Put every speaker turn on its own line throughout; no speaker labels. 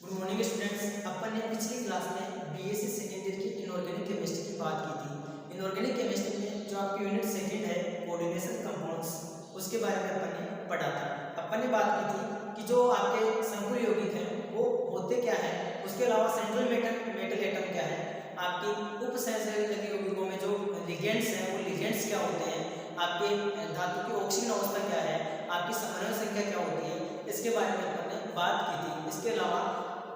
Good morning students. अपन ने पिछली class में बीएससी सेकेंड ईयर की इनऑर्गेनिक केमिस्ट्री की बात की थी। इनऑर्गेनिक केमिस्ट्री में जो आपकी यूनिट सेकेंड है कोऑर्डिनेशन कंपाउंड्स, उसके बारे में अपन ने पढ़ा था। अपन ने बात की थी कि जो आपके संकुल यौगिक हैं वो होते क्या हैं, उसके अलावा सेंट्रल मेटल एटम क्या है, आपकी उपसंयोजक यौगिकों में जो लिगेंड्स हैं वो लिगेंड्स क्या होते हैं, आपके धातु की ऑक्सीजन अवस्था क्या है, आपकी समन्वय संख्या क्या होती है, इसके बारे में अपन ने बात की थी। इसके अलावा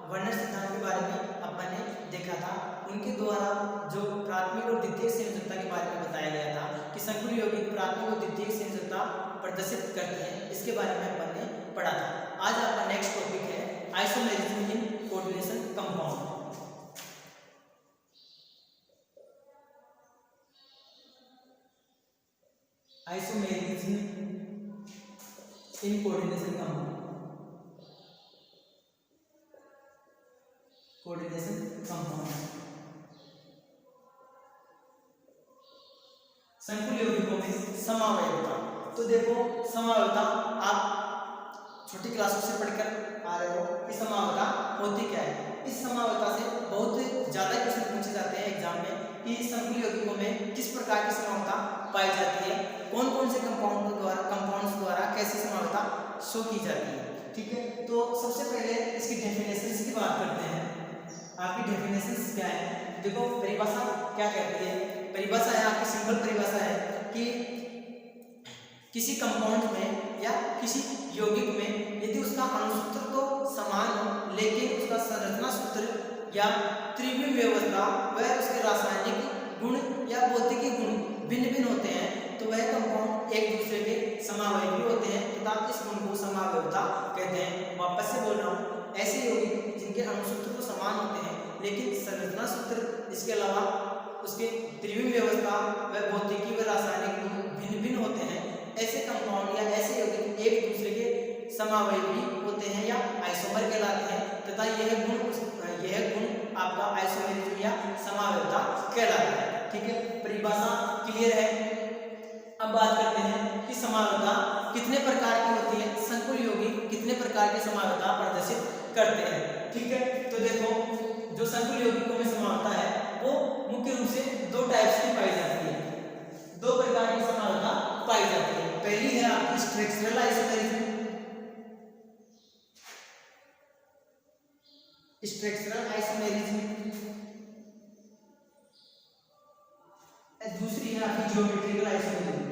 वर्णन सिद्धांत के बारे में अपन ने देखा था। उनके द्वारा जो प्राथमिक और द्वितीयक संयोजकता के बारे में बताया गया था कि संकुल यौगिक प्राथमिक और द्वितीयक संयोजकता प्रदर्शित करते हैं, इसके बारे में अपन ने पढ़ा था। आज आपका नेक्स्ट टॉपिक है isomerism in coordination compound. Isomerism in coordination compound, coordination compound. संकुल यौगिकों में समावयवता। तो देखो समावयवता आप छोटी क्लासों से पढ़कर आ रहे हो कि समावयवता होती क्या है। इस समावयवता से बहुत ज्यादा क्वेश्चन पूछे जाते हैं एग्जाम में कि संकुल यौगिकों में किस प्रकार की समावयवता पाई जाती है, कौन कौन से कंपाउंड्स द्वारा कैसी समावयवता शो की जाती है। ठीक है, तो सबसे पहले इसकी डेफिनेशंस की बात करते हैं। आपकी डेफिनेशंस क्या है, देखो परिभाषा क्या कहती है। परिभाषा है आपकी सिंपल परिभाषा है कि किसी कंपाउंड में या किसी यौगिक में यदि उसका अणुसूत्र तो समान हो लेकिन उसका संरचना सूत्र या त्रिविम व्यवस्था व उसके रासायनिक गुण या भौतिकी गुण भिन्न भिन्न होते हैं तो वह कंपाउंड एक दूसरे के समावयवी होते हैं तथा इस गुण को समावयवता कहते हैं। वापस से बोल रहा हूँ, ऐसे यौगिक जिनके अणुसूत्र तो समान होते हैं लेकिन संरचना सूत्र इसके अलावा उसके त्रिविम व्यवस्था व भौतिकी व रासायनिक गुण भिन्न भिन्न होते हैं, ऐसे कंपाउंड या ऐसे यौगिक एक दूसरे के समावयवी होते हैं या आइसोमर कहलाते हैं तथा यह गुण आपका आइसोमेरिज्म या समावयवता कहलाता है। ठीक है, परिभाषा क्लियर है। अब बात करते हैं कि समावयवता कितने प्रकार की होती है, संकुल यौगिक कितने प्रकार की समावयवता प्रदर्शित करते हैं। ठीक है, तो देखो जो संकुल यौगिकों में समावयवता है वो मुख्य रूप से दो टाइप्स की पाई जाती है, दो प्रकार की समावयवता पाई जाती है। पहली है आपकी स्ट्रक्चरल आइसोमेरिज्म, स्ट्रक्चरल आइसोमेरिज्म। दूसरी है आपकी ज्योमेट्रिकल आइसोमेरिज्म।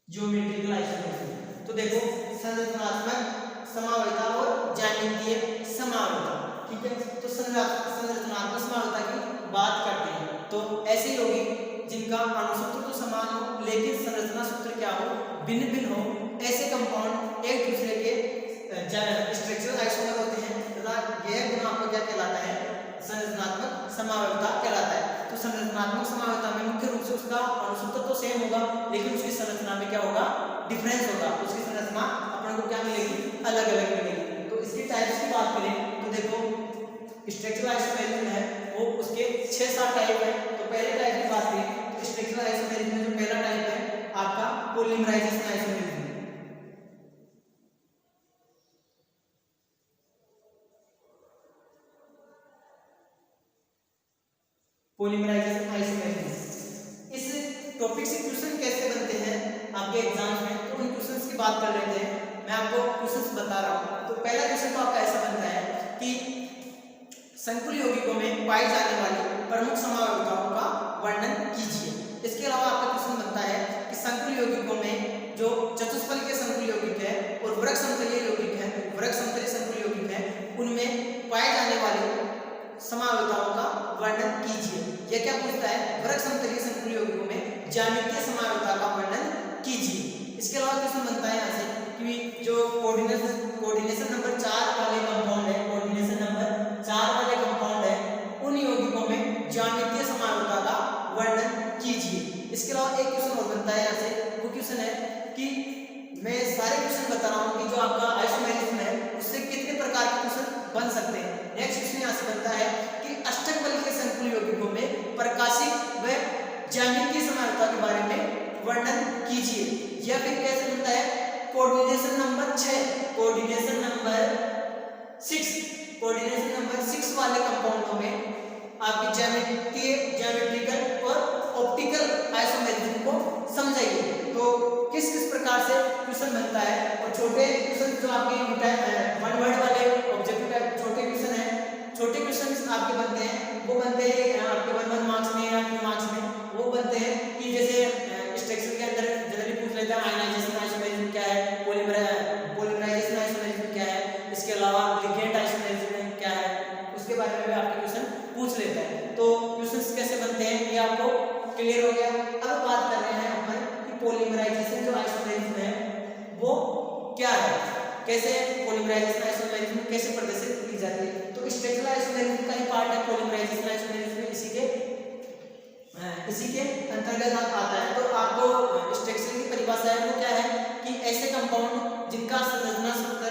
ज्योमेट्रिकल आइसोमेरिज्म तो देखो संरचनात्मक समावयवता और ज्यामितीय समावयवता। ठीक है, तो संरचनात्मक समावयवता की बात करते हैं तो ऐसे यौगिक जिनका अणुसूत्र तो समान हो लेकिन संरचना सूत्र क्या हो, भिन्न भिन्न हो, ऐसे कंपाउंड एक दूसरे के स्ट्रक्चरल आइसोमर होते हैं तथा यह गुण आपको क्या कहलाता है, संरचनात्मक समावयवता कहलाता है। तो संरचनात्मक समावयवता में मुख्य रूप से उसका अणुसूत्र तो सेम होगा लेकिन उसकी संरचना में क्या होगा, डिफरेंस होगा, उसकी संरचना अपन को क्या मिलेगी, अलग अलग मिलेगी। तो इसकी टाइप्स की बात करें तो देखो स्ट्रक्चरल आइसोमेरिज्म है वो उसके 6-7 टाइप है। तो पहले टाइप की बात करें तो स्ट्रक्चरल आइसोमेरिज्म में जो पहला टाइप है आपका पॉलीमराइजेशन आइसोमेरिज्म। पॉलीमराइजेशन आइसोमेरिज्म, इस टॉपिक से क्वेश्चन कैसे बनते हैं आपके एग्जाम में, तो उन क्वेश्चंस की बात कर लेते हैं। मैं आपको क्वेश्चंस बता रहा हूं। तो पहला क्वेश्चन तो आपका ऐसा बनता है कि संकुल यौगिकों में पाई जाने वाली प्रमुख समावयवताओं का वर्णन कीजिए। इसके अलावा आपका क्वेश्चन बनता है कि संकुल यौगिकों में जो चतुष्फल के संकुल यौगिक है और वृक्क समतलीय यौगिक है, वृक्क समतलीय संकुल यौगिक है, उनमें पाए जाने वाले समावयवताओं का वर्णन कीजिए। यह क्या पूछता है, वृक्क समतलीय संकुल यौगिकों में ज्यामितीय समावयवता का वर्णन कीजिए। इसके अलावा क्वेश्चन बनता है यहाँ से कि जो कोऑर्डिनेशन नंबर 4 वाले कंपाउंड है, कोऑर्डिनेशन नंबर 4 वाले कंपाउंड है, उन यौगिकों में ज्यामितीय समावयवता का वर्णन कीजिए। इसके अलावा एक क्वेश्चन और बनता है यहाँ से, वो क्वेश्चन है कि मैं सारे क्वेश्चन बता रहा हूँ कि जो आपका आइसोमेरिज्म है उससे कितने प्रकार के क्वेश्चन बन सकते हैं। नेक्स्ट क्वेश्चन यहाँ से बनता है कि अष्टक बल के संकुल यौगिकों में प्रकाशिक व ज्यामितीय समावयवता के बारे में वर्णन कीजिए। कीजिए। या फिर कैसे बनता है कोऑर्डिनेशन नंबर 6, कोऑर्डिनेशन नंबर 6 वाले कंपाउंडों में आपकी ज्योमेट्रिकल और ऑप्टिकल आइसोमेरिज्म को समझाइए। तो किस किस प्रकार से क्वेश्चन बनता है, और छोटे क्वेश्चन जो आपके वन वर्ड वाले ऑब्जेक्टिव टाइप छोटे क्वेश्चन है, छोटे क्वेश्चन आपके बनते हैं, वो बनते हैं आपके 1 मार्क्स में या 2 मार्क्स में। वो बनते हैं कि जैसे स्ट्रक्चर के अंदर जनरली पूछ लेता है आयनाइजेशन आइसोमेरिज्म क्या है, पॉलीमराइजेशन आइसोमेरिज्म क्या है, इसके अलावा लिगेंड आइसोमेरिज्म क्या है, उसके बारे में भी आपके क्वेश्चन पूछ लेता है। तो क्वेश्चंस कैसे बनते हैं ये आपको क्लियर हो गया। अब बात कर रहे हैं अपन कि पॉलीमराइजेशन जो आइसोमेरिज्म है वो क्या है, कैसे पॉलीमराइजेशन आइसोमेरिज्म कैसे प्रदर्शित की जाती है। तो स्ट्रक्चरल आइसोमेरिज्म का ही पार्ट है पॉलीमराइजेशन आइसोमेरिज्म, इसी के अंतर्गत आता है। तो आपको स्ट्रक्चर की परिभाषा है वो क्या है कि ऐसे कंपाउंड जिनका संरचना सूत्र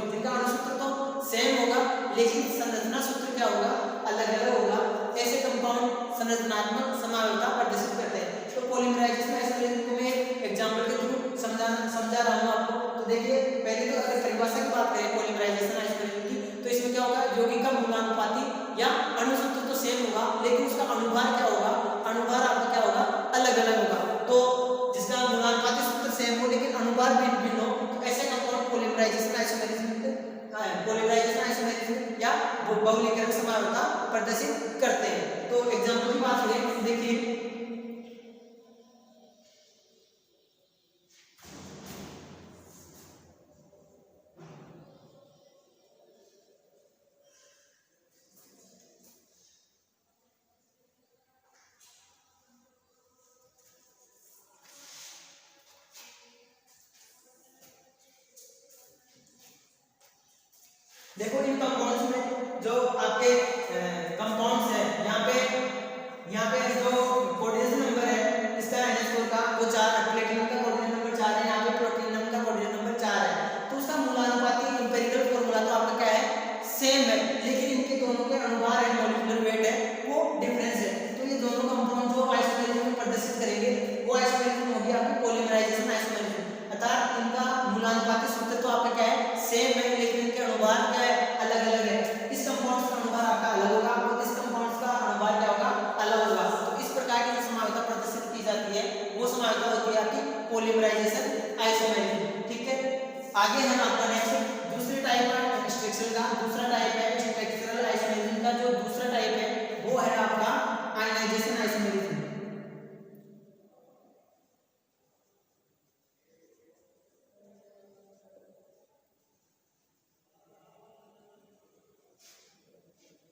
जिनका अणुसूत्र तो सेम होगा लेकिन संरचना सूत्र क्या होगा, अलग अलग होगा, ऐसे कंपाउंड संरचनात्मक समावयवता प्रदर्शित करते हैं। तो पॉलीमराइजेशन आइसोमेरिज्म को मैं एग्जांपल के थ्रू समझा रहा हूं आपको। तो देखिए पहले तो अगर परिभाषा की बात करें पॉलीमराइजेशन आइसोमेरिज्म की, तो इसमें क्या होगा, यौगिक का मूलानुपाती या अणुसूत्र तो सेम होगा लेकिन उसका अणुभार क्या होगा, अणुभार आपका क्या होगा, अलग अलग होगा। तो जिसका मूलानुपाती सूत्र सेम हो लेकिन अणुभार भिन्न हो, तो ऐसे कंपाउंड पॉलीमराइजेशन आइसोमेरिज्म या बहुलीकरण समावयवता प्रदर्शित करते हैं। तो एग्जांपल की बात करें, देखिए देखो इन कंपाउंड्स में जो आपके कंपाउंड्स है, यहाँ पे जो कोऑर्डिनेशन नंबर है इसका NH4 का वो 4 है, प्लेटिनम का कोऑर्डिनेशन नंबर 4 है, यहाँ पे प्लैटिनम का कोऑर्डिनेशन नंबर 4 है। तो उसका मूलानुपाती एम्पिरिकल फार्मूला तो आपका क्या है, सेम है, लेकिन इनके दोनों के अणुभार है, मॉलिक्यूलर वेट है वो डिफरेंस है। तो ये दोनों कंपाउंड जो आइसोमेरिज्म प्रदर्शित करेंगे वो आइसोमेरिज्म होगी आपकी पॉलीमराइजेशन आइसोमेरिज्म। अर्थात इनका मूलानुपाती सूत्र तो आपका क्या है, सेम है, लेकिन इनके अणुभार क्या है, अलग अलग है। इस कंपाउंड का अणुभार आपका अलग होगा और इस कंपाउंड का अणुभार क्या होगा, अलग होगा। तो इस प्रकार की जो समावयवता प्रदर्शित की जाती है वो समावयवता होती है आपकी पॉलीमराइजेशन आइसोमेरिज्म। ठीक है, आगे हम आपका नेक्स्ट दूसरे टाइप का स्ट्रक्चरल का दूसरा टाइप है स्ट्रक्चरल आइसोमेरिज्म का। जो दूसरा टाइप है वो है आपका आयनाइजेशन आइसोमेरिज्म।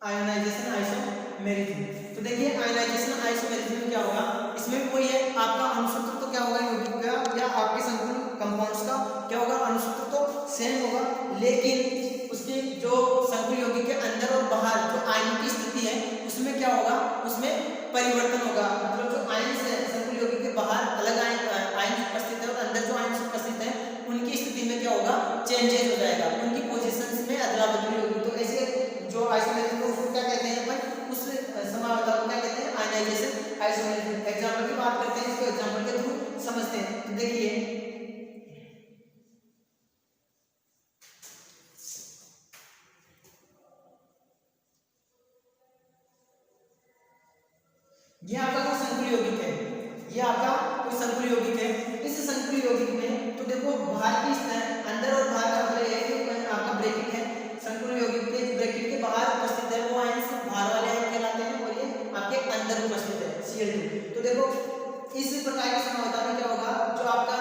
Ionisation isomerism. तो देखिए आयोनाइजेशन आइसोमेरिज्म में क्या होगा, इसमें भी वही है, आपका अणुसूत्र तो क्या होगा यौगिक का या आपके संकुल कंपाउंड्स का क्या होगा, अणुसूत्र तो सेम होगा, लेकिन उसके जो संकुल यौगिक के अंदर और बाहर जो आयन की स्थिति है उसमें क्या होगा, उसमें परिवर्तन होगा। मतलब जो आयन है संकुल यौगिक के बाहर अलग आयन उपस्थित है और अंदर जो आयन उपस्थित है उनकी स्थिति में क्या होगा, चेंजेस हो जाएगा, उनकी पोजीशंस में अदला बदली होगी। तो ऐसे जो आइसोमेरिज्म को उसको क्या कहते हैं अपन, उस समावयवता को क्या कहते हैं, आयनाइजेशन आइसोमेरिज्म। एग्जांपल की बात करते हैं, इसको एग्जांपल के थ्रू समझते हैं। तो देखिए ये आपका कोई संकुल यौगिक है, ये आपका कोई संकुल यौगिक है। इस संकुल यौगिक में तो देखो बाहर की अंदर और बाहर का मतलब ये है कि आपका ब्रैकेट है, संकुल यौगिक के ब्रैकेट के बाहर उपस्थित है वो आयन बाहर वाले आयन कहलाते हैं और ये आपके अंदर उपस्थित है Cl2। तो देखो इस प्रकार की समावयवता में क्या होगा, जो आपका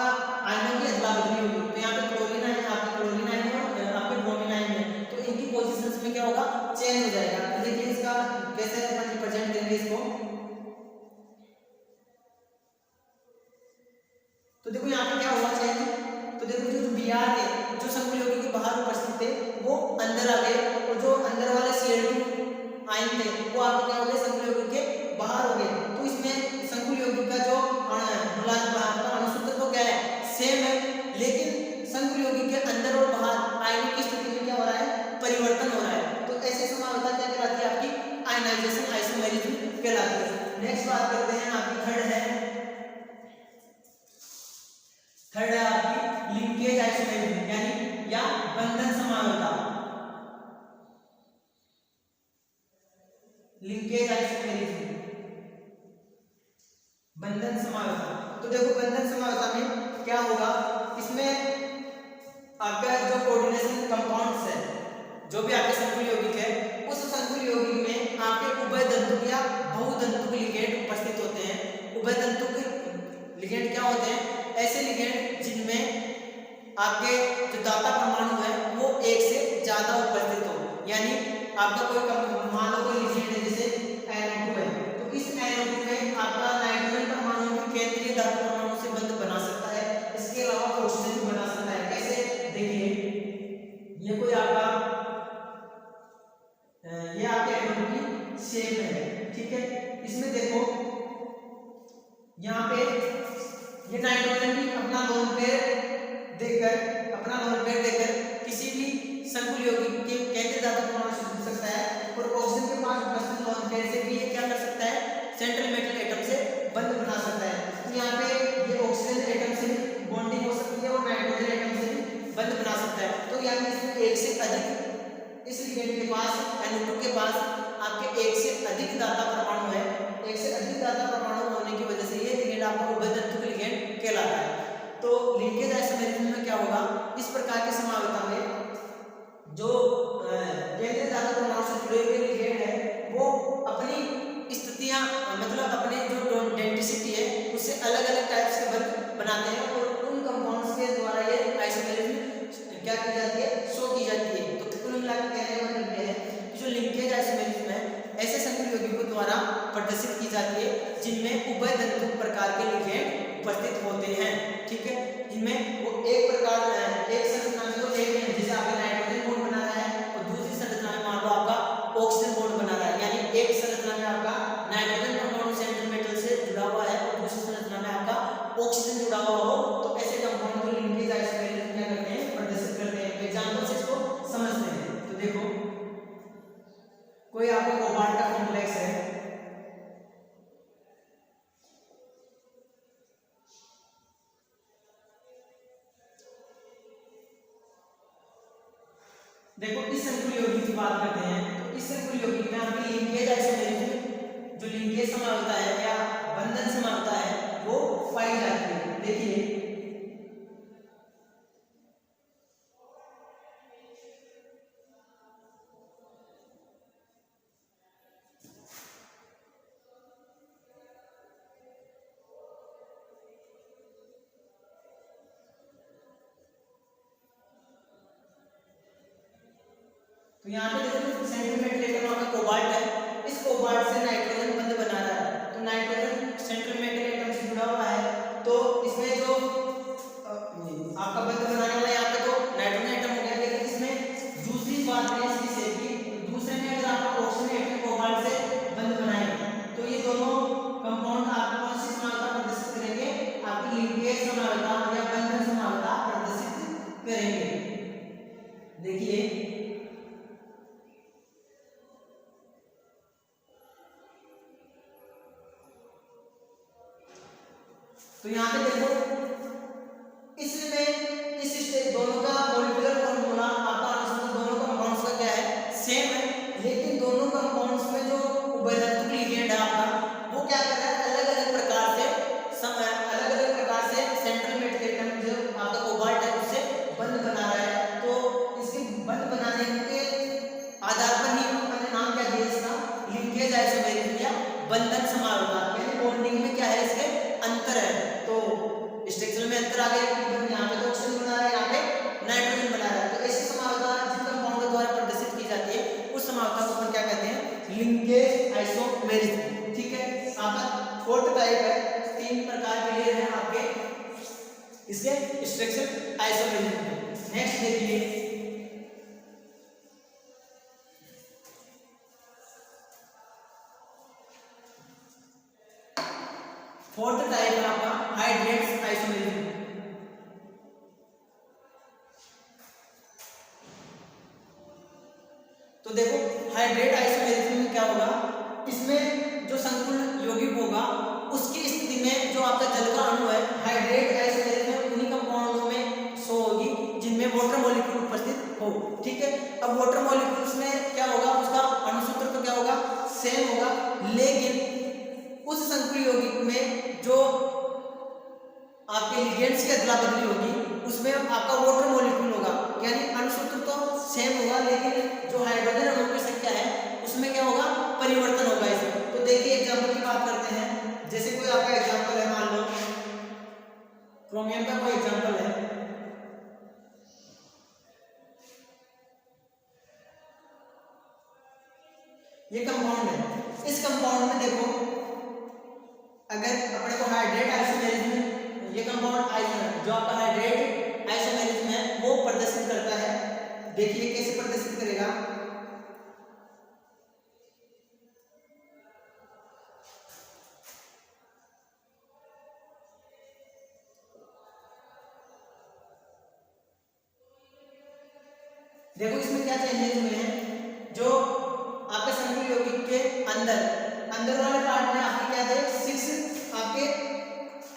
आयनों की अदला बदली होगी। तो यहाँ पे क्लोरीन आयन, आपके क्लोरीन आयन और आपके ब्रोमीन आयन है, तो इनकी पोजीशंस में क्या होगा, चेंज हो जाएगा। तो देखिए इसका कैसे अपन रिप्रेजेंट करेंगे इसको। तो देखो यहाँ पे क्या होगा चेंज, तो देखो जो Br है जो संकुल यौगिक के बाहर उपस्थित थे वो अंदर आ गए और जो अंदर वाले Cl2 आयन थे वो आपके क्या हो गए, संकुल यौगिक के बाहर हो गए। तो इसमें संकुल यौगिक का जो अणुसूत्र तो क्या है, सेम है, लेकिन संकुल यौगिक के अंदर और बाहर आयनों की स्थिति में क्या हो रहा है, परिवर्तन हो रहा है। तो ऐसे समावयवता क्या कहलाती है, आपकी आयनाइजेशन आइसोमेरिज्म कहलाती है। नेक्स्ट बात करते हैं आपकी थर्ड है थर्ड है आपकी लिंकेज आइसोमेरिज्म यानी या बंधन समानता, लिंकेज आइसोमेरिज्म, बंधन समानता। तो देखो बंधन समानता में क्या होगा, इसमें आपका जो कोऑर्डिनेशन कंपाउंड्स है, जो भी आपके संकुल यौगिक है, उस संकुल यौगिक में आपके उभयदंतुक या बहुदंतुक लिगेंड उपस्थित होते हैं। उभयदंतुक लिगेंड क्या होते हैं, ऐसे लिगेंड जिनमें आपके जो दाता परमाणु है वो एक से ज्यादा उपस्थित हो, यानी आपका कोई मान लो कोई लिगेंड है जैसे NO2 है, तो इस NO2 में आपका नाइट्रोजन परमाणु भी केंद्रीय धातु परमाणु से बंध बना सकता है, इसके अलावा ऑक्सीजन भी बना सकता है। कैसे, देखिए ये कोई आपका ये आपके एटम की शेप है, ठीक है। इसमें देखो यहाँ पे ये नाइट्रोजन भी अपना लोन पेयर देकर किसी भी संकुल यौगिक के केंद्रीय धातु परमाणु से जुड़ सकता है, और ऑक्सीजन के पास उपस्थित लोन पेयर से भी ये क्या कर सकता है, सेंट्रल मेटल एटम से बंध बना सकता है। तो यहाँ पे ये ऑक्सीजन एटम से बॉन्डिंग हो सकती है और नाइट्रोजन एटम से भी बंध बना सकता है। तो यानी इसमें एक से अधिक, इस लिगेंड के पास NO2 के पास आपके एक से अधिक दाता परमाणु है, एक से अधिक दाता परमाणु होने की वजह से ये लिगेंड आपका उभयदंतुक लिगेंड कहलाता है। तो लिंकेज आइसोमेरिज्म में क्या होगा, इस प्रकार के समानता में जो केंद्रीय धातु परमाणु से जुड़े हुए लिगेंड है वो अपनी स्थितियां मतलब अपने जो डेंसिटी है उससे अलग अलग टाइप से बंध बनाते हैं, और उन कंपाउंड्स के द्वारा ये आइसोमेरिज्म क्या की जाती है, शो की जाती है। तो कुल मिलाकर कहने का मतलब यह है कि जो लिंकेज आइसोमेरिज्म है ऐसे संकुल यौगिकों द्वारा प्रदर्शित की जाती है जिनमें उभयदंतुक प्रकार के लिगेंड उपस्थित होते हैं, ठीक है। जिनमें वो एक संरचना में तो एक है, जैसे आपका नाइट्रोजन बॉन्ड बना रहा है और दूसरी संरचना में मान लो आपका ऑक्सीजन बॉन्ड बना रहा है, यानी एक संरचना में आपका नाइट्रोजन परमाणु सेंट्रल मेटल से जुड़ा हुआ है और दूसरी संरचना में आपका ऑक्सीजन जुड़ा हुआ हो, तो ऐसे कंपाउंड को लिंकेज आइसोमेरिज्म क्या करते हैं, प्रदर्शित करते हैं। एग्जांपल से इसको समझते हैं। तो देखो कोई आपका कोबाल्ट का कॉम्प्लेक्स है, देखो इस संकुल यौगिक की बात करते हैं, तो इस संकुल यौगिक में आपकी लिंकेज आइसोमेरिज्म, जो लिंकेज समानता है या बंधन समानता है वो पाई जाती है। देखिए तो यहाँ पे देखो सेंट्रल मेटल एटम आपका कोबाल्ट है, इस कोबाल्ट से नाइट्रोजन बंध बना रहा है, तो नाइट्रोजन सेंट्रल मेटल एटम से जुड़ा हुआ है, तो इसमें जो आपका बंध बनाने वाला यहाँ पे तो नाइट्रोजन एटम हो गया, लेकिन इसमें दूसरी बात है इसकी शेप की, दूसरे में अगर आपका ऑक्सीजन एटम कोबाल्ट से बंध बनाएगा तो ये दोनों कंपाउंड आपको कौन सी समानता प्रदर्शित करेंगे, आपकी लिंकेज समानता या बंधन समानता प्रदर्शित करेंगे। देखिए तो यहाँ पे देखो इसमें इस स्टेज दोनों का मॉलिक्यूलर फॉर्मूला आपका अनुसंधान दोनों कंपाउंड्स का क्या है, सेम है, लेकिन दोनों कंपाउंड्स में जो उभयदंतुक लिगेंड है आपका वो क्या कर रहा है, अलग अलग प्रकार से सेंट्रल मेटल एटम जो आपका कोबाल्ट है उससे बंध बना रहा है। तो इसके बंध बनाने के आधार पर ही हमने नाम क्या दिया इसका, लिंकेज आइसोमेरिज्म या बंधन समानता, यानी बॉन्डिंग में क्या है इसके अंतर है। तो स्ट्रक्चर में अंतर आ गया, यहाँ पे तो ऑक्सीजन बना रहा है, यहाँ पे नाइट्रोजन बना रहा है। तो ऐसी समानता जिन कंपाउंड द्वारा प्रदर्शित की जाती है उस समानता को अपन क्या कहते हैं, लिंकेज आइसोमेरिज्म, ठीक है। आपका फोर्थ टाइप है, तीन प्रकार के लिए है आपके इसके स्ट्रक्चर आइसोमेरिज्म। नेक्स्ट देखिए फोर्थ टाइप है आपका हाइड्रेट्स आइसोमेरिज्म। तो देखो हाइड्रेट आइसोमेरिज्म में क्या होगा, इसमें जो संकुल यौगिक होगा उसकी स्थिति में जो आपका जल का अणु है हाइड्रेट आइसोमेरिज्म में उन्हीं कंपाउंड अब वाटर मॉलिक्यूल्स में क्या होगा, उसका अणुसूत्र तो क्या होगा, सेम होगा, लेकिन उस संकुल यौगिक में जो आपके लिगेंड्स की अदला बदली होगी उसमें आपका वाटर मॉलिक्यूल होगा, यानी अणुसूत्र तो सेम होगा लेकिन जो हाइड्रोजन अणुओं की संख्या है उसमें क्या होगा, परिवर्तन होगा इसमें। तो देखिए एग्जांपल की बात करते हैं, जैसे कोई आपका एग्जांपल है, मान लो क्रोमियम का कोई एग्जांपल है, ये कंपाउंड है। इस कंपाउंड में देखो अगर अपने को हाइड्रेट आइसोमेरिज्म, ये कंपाउंड जो आपका हाइड्रेट आइसोमेरिज्म है वो प्रदर्शित करता है। देखिए कैसे प्रदर्शित करेगा, देखो इसमें क्या चेंजेस हुए हैं, जो आपके संकुल यौगिक के अंदर अंदर वाले पार्ट में आपके क्या थे, 6 आपके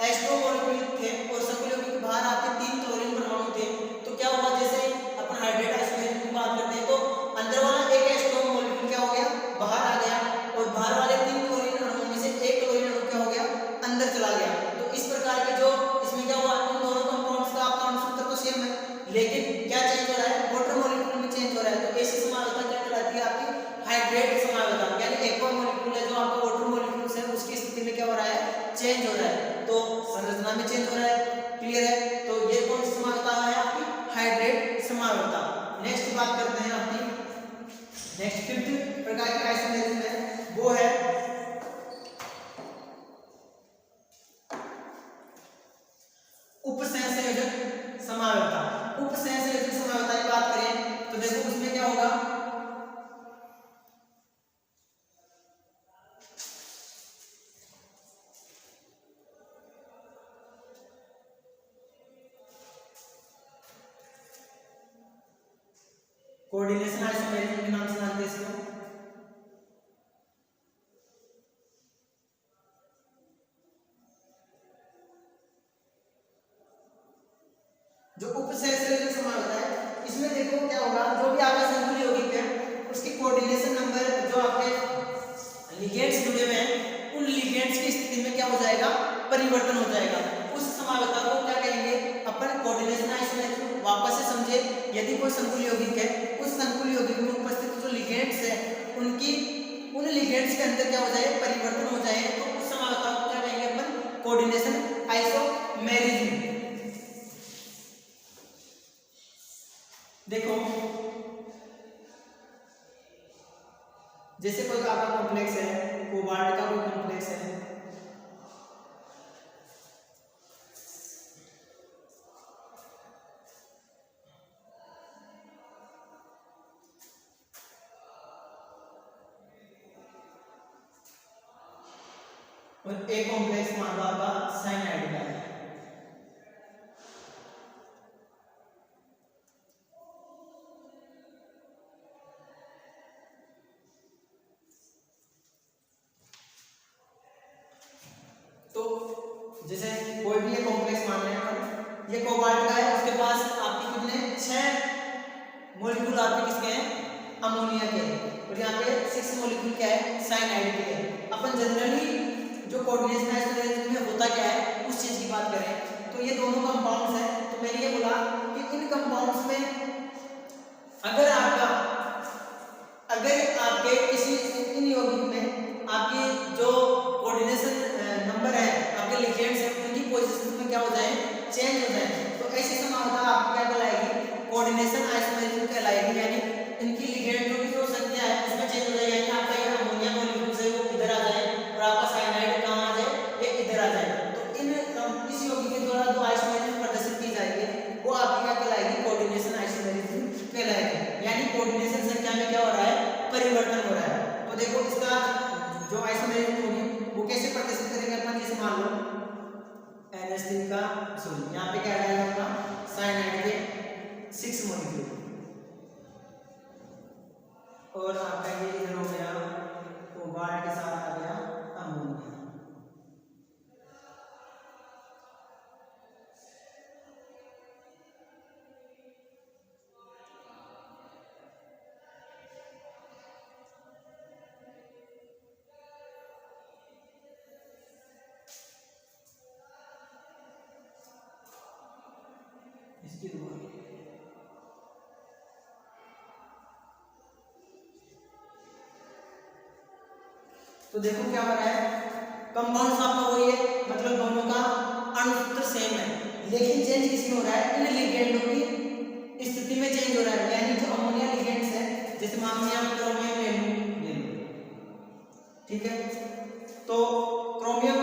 एस्ट्रो मॉलिक्यूल थे और संकुल यौगिक के बाहर आपके 3 क्लोरीन परमाणु थे। तो क्या हुआ, जैसे अपन हाइड्रेट आइसोमेरिज्म की बात करते हैं तो अंदर वाला एक एस्ट्रो मॉलिक्यूल क्या हो गया, बाहर आ गया, और बाहर वाले 3 क्लोरीन अणुओं में से एक क्लोरीन अणु क्या हो गया, अंदर चला गया। तो इस प्रकार के जो इसमें क्या हुआ, इन दोनों कंपाउंड्स का आपका अणुसूत्र तो सेम है लेकिन क्या चेंज हो रहा है, वाटर मॉलिक्यूल में चेंज हो रहा है। तो ऐसी समानता क्या कहलाती है, आपकी हाइड्रेट समानता, यानी एक्वा मॉलिक्यूल है जो आपका वाटर मॉलिक्यूल्स है उसकी स्थिति में क्या हो रहा है, चेंज हो रहा है, तो संरचना में चेंज हो रहा है। क्लियर है, तो ये कौन सी समानता है, आपकी हाइड्रेट समानता। नेक्स्ट बात करते हैं आपकी, नेक्स्ट 5th प्रकार की आइसोमेरिज्म है वो है उपसंयोजक समानता। उपसंयोजक समानता की बात करें तो देखो उसमें क्या होगा, कोऑर्डिनेशन आइसोमेरिज्म के नाम से जानते हैं इसको। जो उपसंयोजक समानता है इसमें देखो क्या होगा, जो भी आपका संकुल यौगिक है उसकी कोऑर्डिनेशन नंबर जो आपके लिगेंड्स जुड़े हुए हैं उन लिगेंड्स की स्थिति में क्या हो जाएगा, परिवर्तन हो जाएगा। उस समानता को क्या कहेंगे अपन, कोऑर्डिनेशन आइसोमेरिज्म। वापस से समझे, यदि कोई संकुल यौगिक है उस संकुल यौगिक में उपस्थित जो लिगेंड्स है उनकी उन लिगेंड्स के अंदर क्या हो जाए, परिवर्तन हो जाए, तो उस समानता को क्या कहेंगे अपन, कोऑर्डिनेशन आइसोमेरिज्म। देखो जैसे कोई आपका कॉम्प्लेक्स है, कोबाल्ट का कोई कॉम्प्लेक्स है, और एक कॉम्प्लेक्स मान लो आपका साइनाइड का है। तो जैसे कोई भी ये कॉम्प्लेक्स मान लें अपन, ये कोबाल्ट का है, उसके पास आपके कितने 6 मॉलिक्यूल आपके किसके हैं, अमोनिया के, और यहाँ पे 6 मॉलिक्यूल क्या है, साइनाइड के है। अपन जनरली जो कोऑर्डिनेशन आइसोमेरिज्म में होता क्या है उस चीज की बात करें तो ये दोनों कंपाउंड्स हैं। तो मैंने ये बोला कि इन कंपाउंड्स में अगर आपके किसी इन यौगिक में आपकी जो कोऑर्डिनेशन नंबर है, आपके लिगेंड्स हैं उनकी पोजीशन में क्या हो जाए, चेंज हो जाए, तो ऐसी समानता आपकी क्या कहलाएगी, कोऑर्डिनेशन आइसोमेरिज्म कहलाएगी। यानी इनकी लिगेंडों की जो संख्या है उसमें चेंज हो जाएगी, यानी आपका ये अमोनिया मॉलिक्यूल है वो इधर आ जाए और आपका साइनाइड कहाँ आ जाए, ये इधर आ जाए। तो इन इस यौगिक के द्वारा जो आइसोमेरिज्म प्रदर्शित की जाएगी वो आपकी क्या कहलाएगी, कोऑर्डिनेशन आइसोमेरिज्म कहलाएगी। यानी कोऑर्डिनेशन संख्या में क्या हो रहा है, परिवर्तन हो रहा है। तो देखो इसका जो आइसोमेरिज्म होगी वो कैसे प्रदर्शित करेंगे अपन, जैसे मान लो NH3 का सॉरी यहाँ पे क्या आ जाएगा आपका साइनाइड के 6 मॉलिक्यूल और आपका ये इधर हो गया कोबाल्ट के साथ आ गया अमोनिया। इसकी दुआ। तो देखो क्या हो रहा है, कंपाउंड्स आपका वही है, मतलब दोनों का अणुसूत्र सेम है, लेकिन चेंज किसमें हो रहा है, इन लिगेंडों की स्थिति में चेंज हो रहा है। यानी जो अमोनिया लिगेंड्स है, जैसे मान लीजिए आप क्रोमियम ले लो, ठीक है, तो क्रोमियम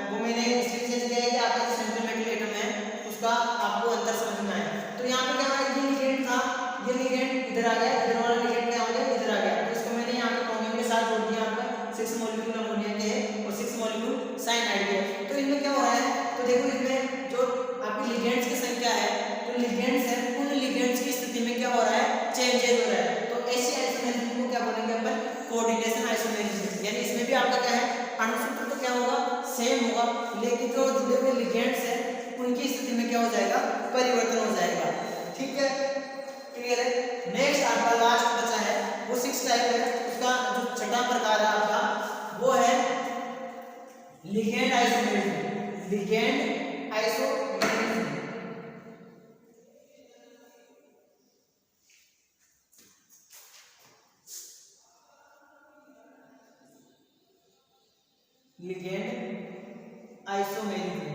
वो मैंने इसलिए चेंज किया है कि आपका जो सेंट्रल मेटल एटम है उसका आपको अंतर समझ में आए। तो यहाँ पे क्या हुआ, ये लिगेंड था, ये लिगेंड इधर आ गया, इधर वाला लिगेंड क्या हो गया, इधर आ गया, तो इसको मैंने यहाँ पे क्रोमियम के साथ जोड़ दिया, आपका 6 मॉलिक्यूल अमोनिया के है और 6 मॉलिक्यूल साइनाइड के है। तो इनमें क्या हो रहा है, तो देखो इसमें जो आपकी लिगेंड्स की संख्या है, तो लिगेंड्स है, उन लिगेंड्स की स्थिति में क्या हो रहा है, चेंजेस हो रहा है। तो ऐसी आइसोमेरिज्म को क्या बोलेंगे अपन, कोऑर्डिनेशन आइसोमेरिज्म। यानी इसमें भी आपका क्या है, अणुसूत्र तो क्या होगा, सेम होगा, लेकिन जो जुड़े हुए लिगेंड्स हैं उनकी स्थिति में क्या हो जाएगा, परिवर्तन हो जाएगा। ठीक है, क्लियर है। नेक्स्ट आपका लास्ट बचा है वो 6 टाइप है, उसका जो छठा प्रकार है आपका वो है ligand isomerism. Ligand isomerism, ligand isomerism.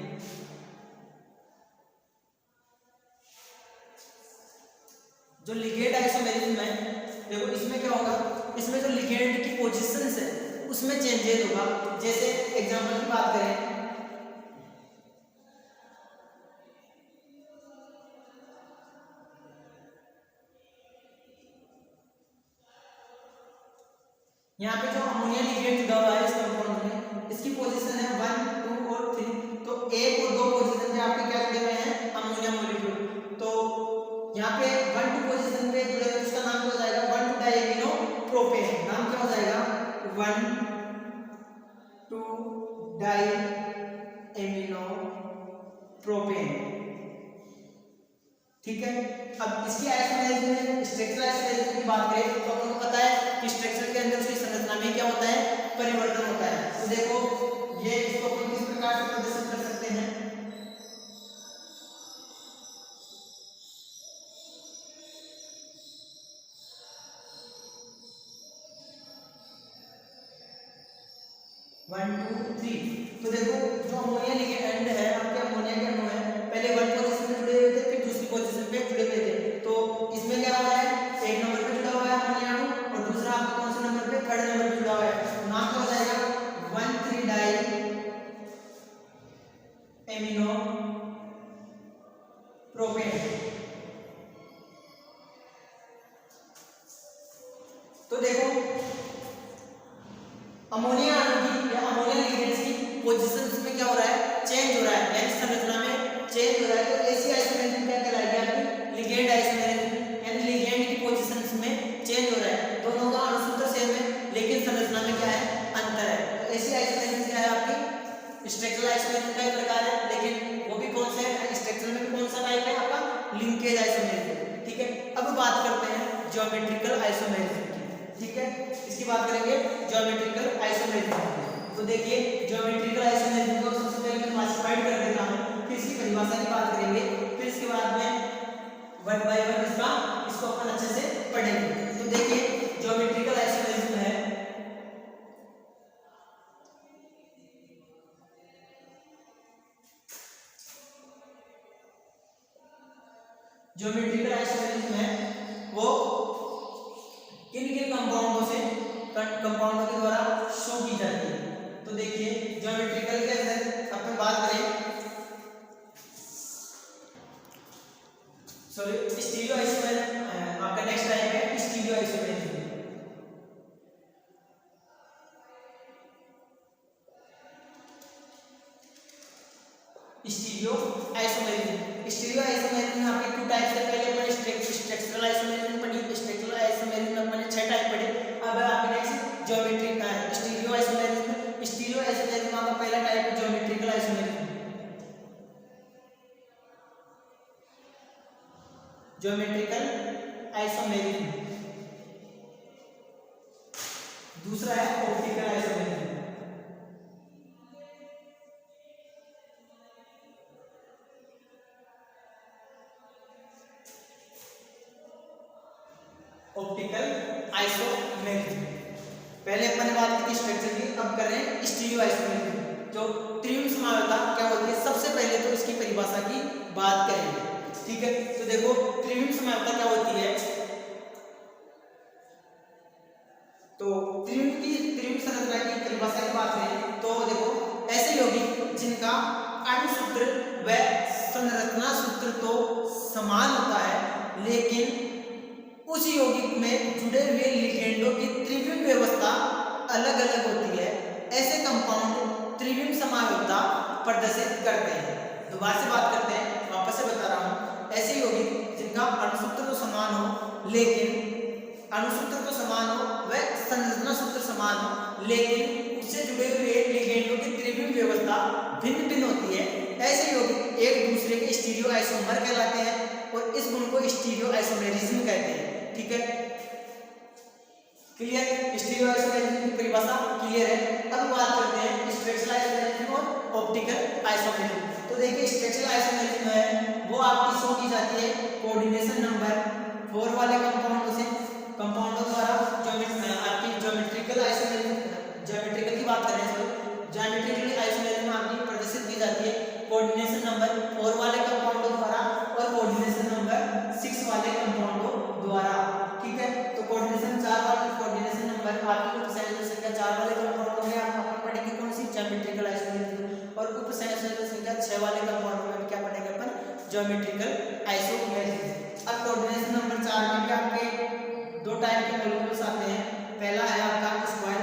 जो लिगेंड आइसोमेरिज्म है, देखो इसमें क्या होगा, इसमें जो लिगेंड की पोजीशंस है उसमें चेंजेस होगा। जैसे एग्जांपल की बात करें, यहाँ पे जो अमोनिया लिगेंड जुड़ा हुआ है इस कंपाउंड में, इसकी पोजीशन है 1, 2 और 3। तो 1 और 2 पोजीशन पे आपके क्या जुड़े हुए हैं, अमोनिया मॉलिक्यूल। तो यहाँ पे 1, 2 पोजीशन पे जुड़े हुए, उसका नाम क्या हो जाएगा, 1, 2 डाइएमिनो प्रोपेन। नाम क्या हो जाएगा, 1, 2 डाइएमिनो प्रोपेन। ठीक है, अब इसकी आइसोमेरिज्म, स्ट्रक्चरल आइसोमेरिज्म की बात करें तो आपको पता है कि स्ट्रक्चर के अंदर उसकी संरचना में क्या होता है, परिवर्तन होता है। तो देखो ये इसको अपन किस प्रकार से प्रदर्शित कर सकते हैं, वन टू थ्री। तो देखो जो अमोनिया लिगेंड है, आपके अमोनिया के अणु है, पहले 1 पोजीशन में जुड़े हुए थे, फिर दूसरी पोजीशन पे जुड़े हुए थे। तो इसमें क्या हो रहा है, 1 नंबर पे जुड़ा हुआ है अमोनिया अणु, और दूसरा आपका कौन से नंबर पे, 3rd नंबर पे जुड़ा हुआ है। नाम क्या हो जाएगा, 1, 3 डाई एमिनो प्रोपेन। तो देखो अमोनिया अणु की या अमोनिया लिगेंड्स की पोजीशंस में क्या हो रहा है, चेंज हो रहा है, यानी संरचना में चेंज हो रहा है। तो ऐसी आइसोमेरिज्म क्या कहलाएगी आपकी, लिगेंड आइसोमेरिज्म। यानी लिगेंड की पोजीशंस में चेंज हो रहा है, दोनों का अणुसूत्र सेम है लेकिन संरचना में क्या है, अंतर है। तो ऐसी आइसोमेरिज्म क्या है आपकी, स्ट्रक्चरल आइसोमेरिज्म का एक प्रकार है, लेकिन वो भी कौन सा है, स्ट्रक्चरल में भी कौन सा टाइप है आपका, लिंकेज आइसोमेरिज्म। ठीक है, अब बात करते हैं ज्योमेट्रिकल आइसोमेरिज्म की। ठीक है, इसकी बात करेंगे ज्योमेट्रिकल आइसोमेरिज्म। तो देखिए ज्योमेट्रिकल आइसोमेरिज्म को सबसे पहले मैं क्लासिफाइड कर देता हूं, फिर इसकी परिभाषा की बात करेंगे, फिर इसके बाद में वन बाय वन इसको अपन अच्छे से पढ़ेंगे। तो देखिए ज्योमेट्रिकल आइसोमेरिज्म है, ज्योमेट्रिकल आइसोमेरिज्म है वो किन किन कंपाउंडों के द्वारा शो की जाती है। तो देखिए ज्योमेट्रिकल के अंदर अपन बात करें, सॉरी स्टीरियो आइसोमेरिज्म आपका नेक्स्ट टाइप है, stereo isomerism. Stereo isomerism, stereo isomerism में आपके 2 टाइप्स है। पहले अपन स्ट्रक्चरल आइसोमेरिज्म पढ़ी, स्ट्रक्चरल आइसोमेरिज्म में अपन 6 टाइप पढ़े। अब आपके next geometric stereo isomerism. Stereo isomerism का पहला टाइप है ज्योमेट्रिकल आइसोमेरिज्म। Geometrical isomerism. दूसरा है ऑप्टिकल आइसोमेरिज्म। Optical isomerism. पहले अपन ने बात की थी स्ट्रक्चर की, अब कर रहे हैं स्टीरियो आइसोमेरिज्म। जो त्रिविम समानता क्या होती है, सबसे पहले तो इसकी परिभाषा की बात करेंगे। ठीक है, तो देखो त्रिविम समानता क्या होती है। तो त्रिविम संरचना की परिभाषा की बात करें तो देखो ऐसे यौगिक जिनका अणु सूत्र व संरचना सूत्र तो समान होता है, लेकिन उस यौगिक में जुड़े हुए लिगेंडों की त्रिविम व्यवस्था अलग अलग होती है, ऐसे कंपाउंड त्रिविम समानता प्रदर्शित करते हैं। दोबारा से बात करते हैं, वापस से बता रहा हूं, ऐसे यौगिक जिनका अणुसूत्र तो समान हो, लेकिन अणुसूत्र तो समान हो व संरचना सूत्र समान हो, लेकिन उससे जुड़े हुए लिगेंडों की त्रिविम व्यवस्था भिन्न भिन्न होती है, ऐसे यौगिक एक दूसरे के स्टीरियो आइसोमर कहलाते हैं और इस गुण को स्टीरियो आइसोमेरिज्म कहते हैं। ठीक है, क्लियर? स्टीरियो आइसोमेरिज्म की परिभाषा क्लियर है। अब बात करते हैं स्ट्रक्चरल आइसोमेरिज्म और ऑप्टिकल आइसोमेरिज्म। तो देखिए स्ट्रक्चरल आइसोमेरिज्म है वो आपकी शो की जाती है कोऑर्डिनेशन नंबर 4 वाले कंपाउंडों द्वारा। आपकी ज्योमेट्रिकल आइसोमेरिज्म, ज्योमेट्रिकल की बात करें तो ज्योमेट्रिकल आइसोमेरिज्म आपकी प्रदर्शित की जाती है कोऑर्डिनेशन नंबर 4 वाले कंपाउंडों द्वारा और कोऑर्डिनेशन नंबर 6 वाले कंपाउंडों द्वारा। ठीक है, तो कोऑर्डिनेशन नंबर आपकी उप संख्या 4 वाले कंपाउंडों में आप पढ़ेंगे कौन सी, ज्योमेट्रिकल आइसोमेरिज्म, और उप संख्या 6 वाले कंपाउंडों में क्या पढ़ेंगे अपन, ज्योमेट्रिकल आइसोमेरिज्म। अब कोऑर्डिनेशन नंबर 4 में भी आपके दो टाइप के मॉलिक्यूल्स आते हैं। पहला है आपका स्क्वायर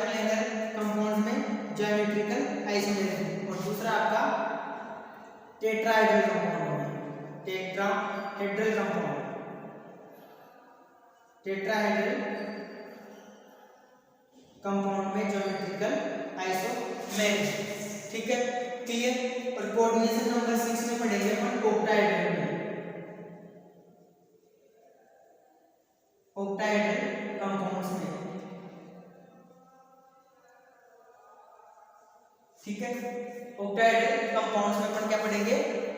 प्लेनर कंपाउंड में ज्योमेट्रिकल आइसोमेरिज्म, और दूसरा आपका टेट्राहेड्रल कंपाउंड में ज्योमेट्रिकल आइसोमेरिज्म। ठीक है, क्लियर? और कोऑर्डिनेशन नंबर 6 में पढ़ेंगे अपन ऑक्टाहेड्रल कंपाउंड्स में। ठीक है, ऑक्टाहेड्रल कंपाउंड्स में अपन क्या पढ़ेंगे,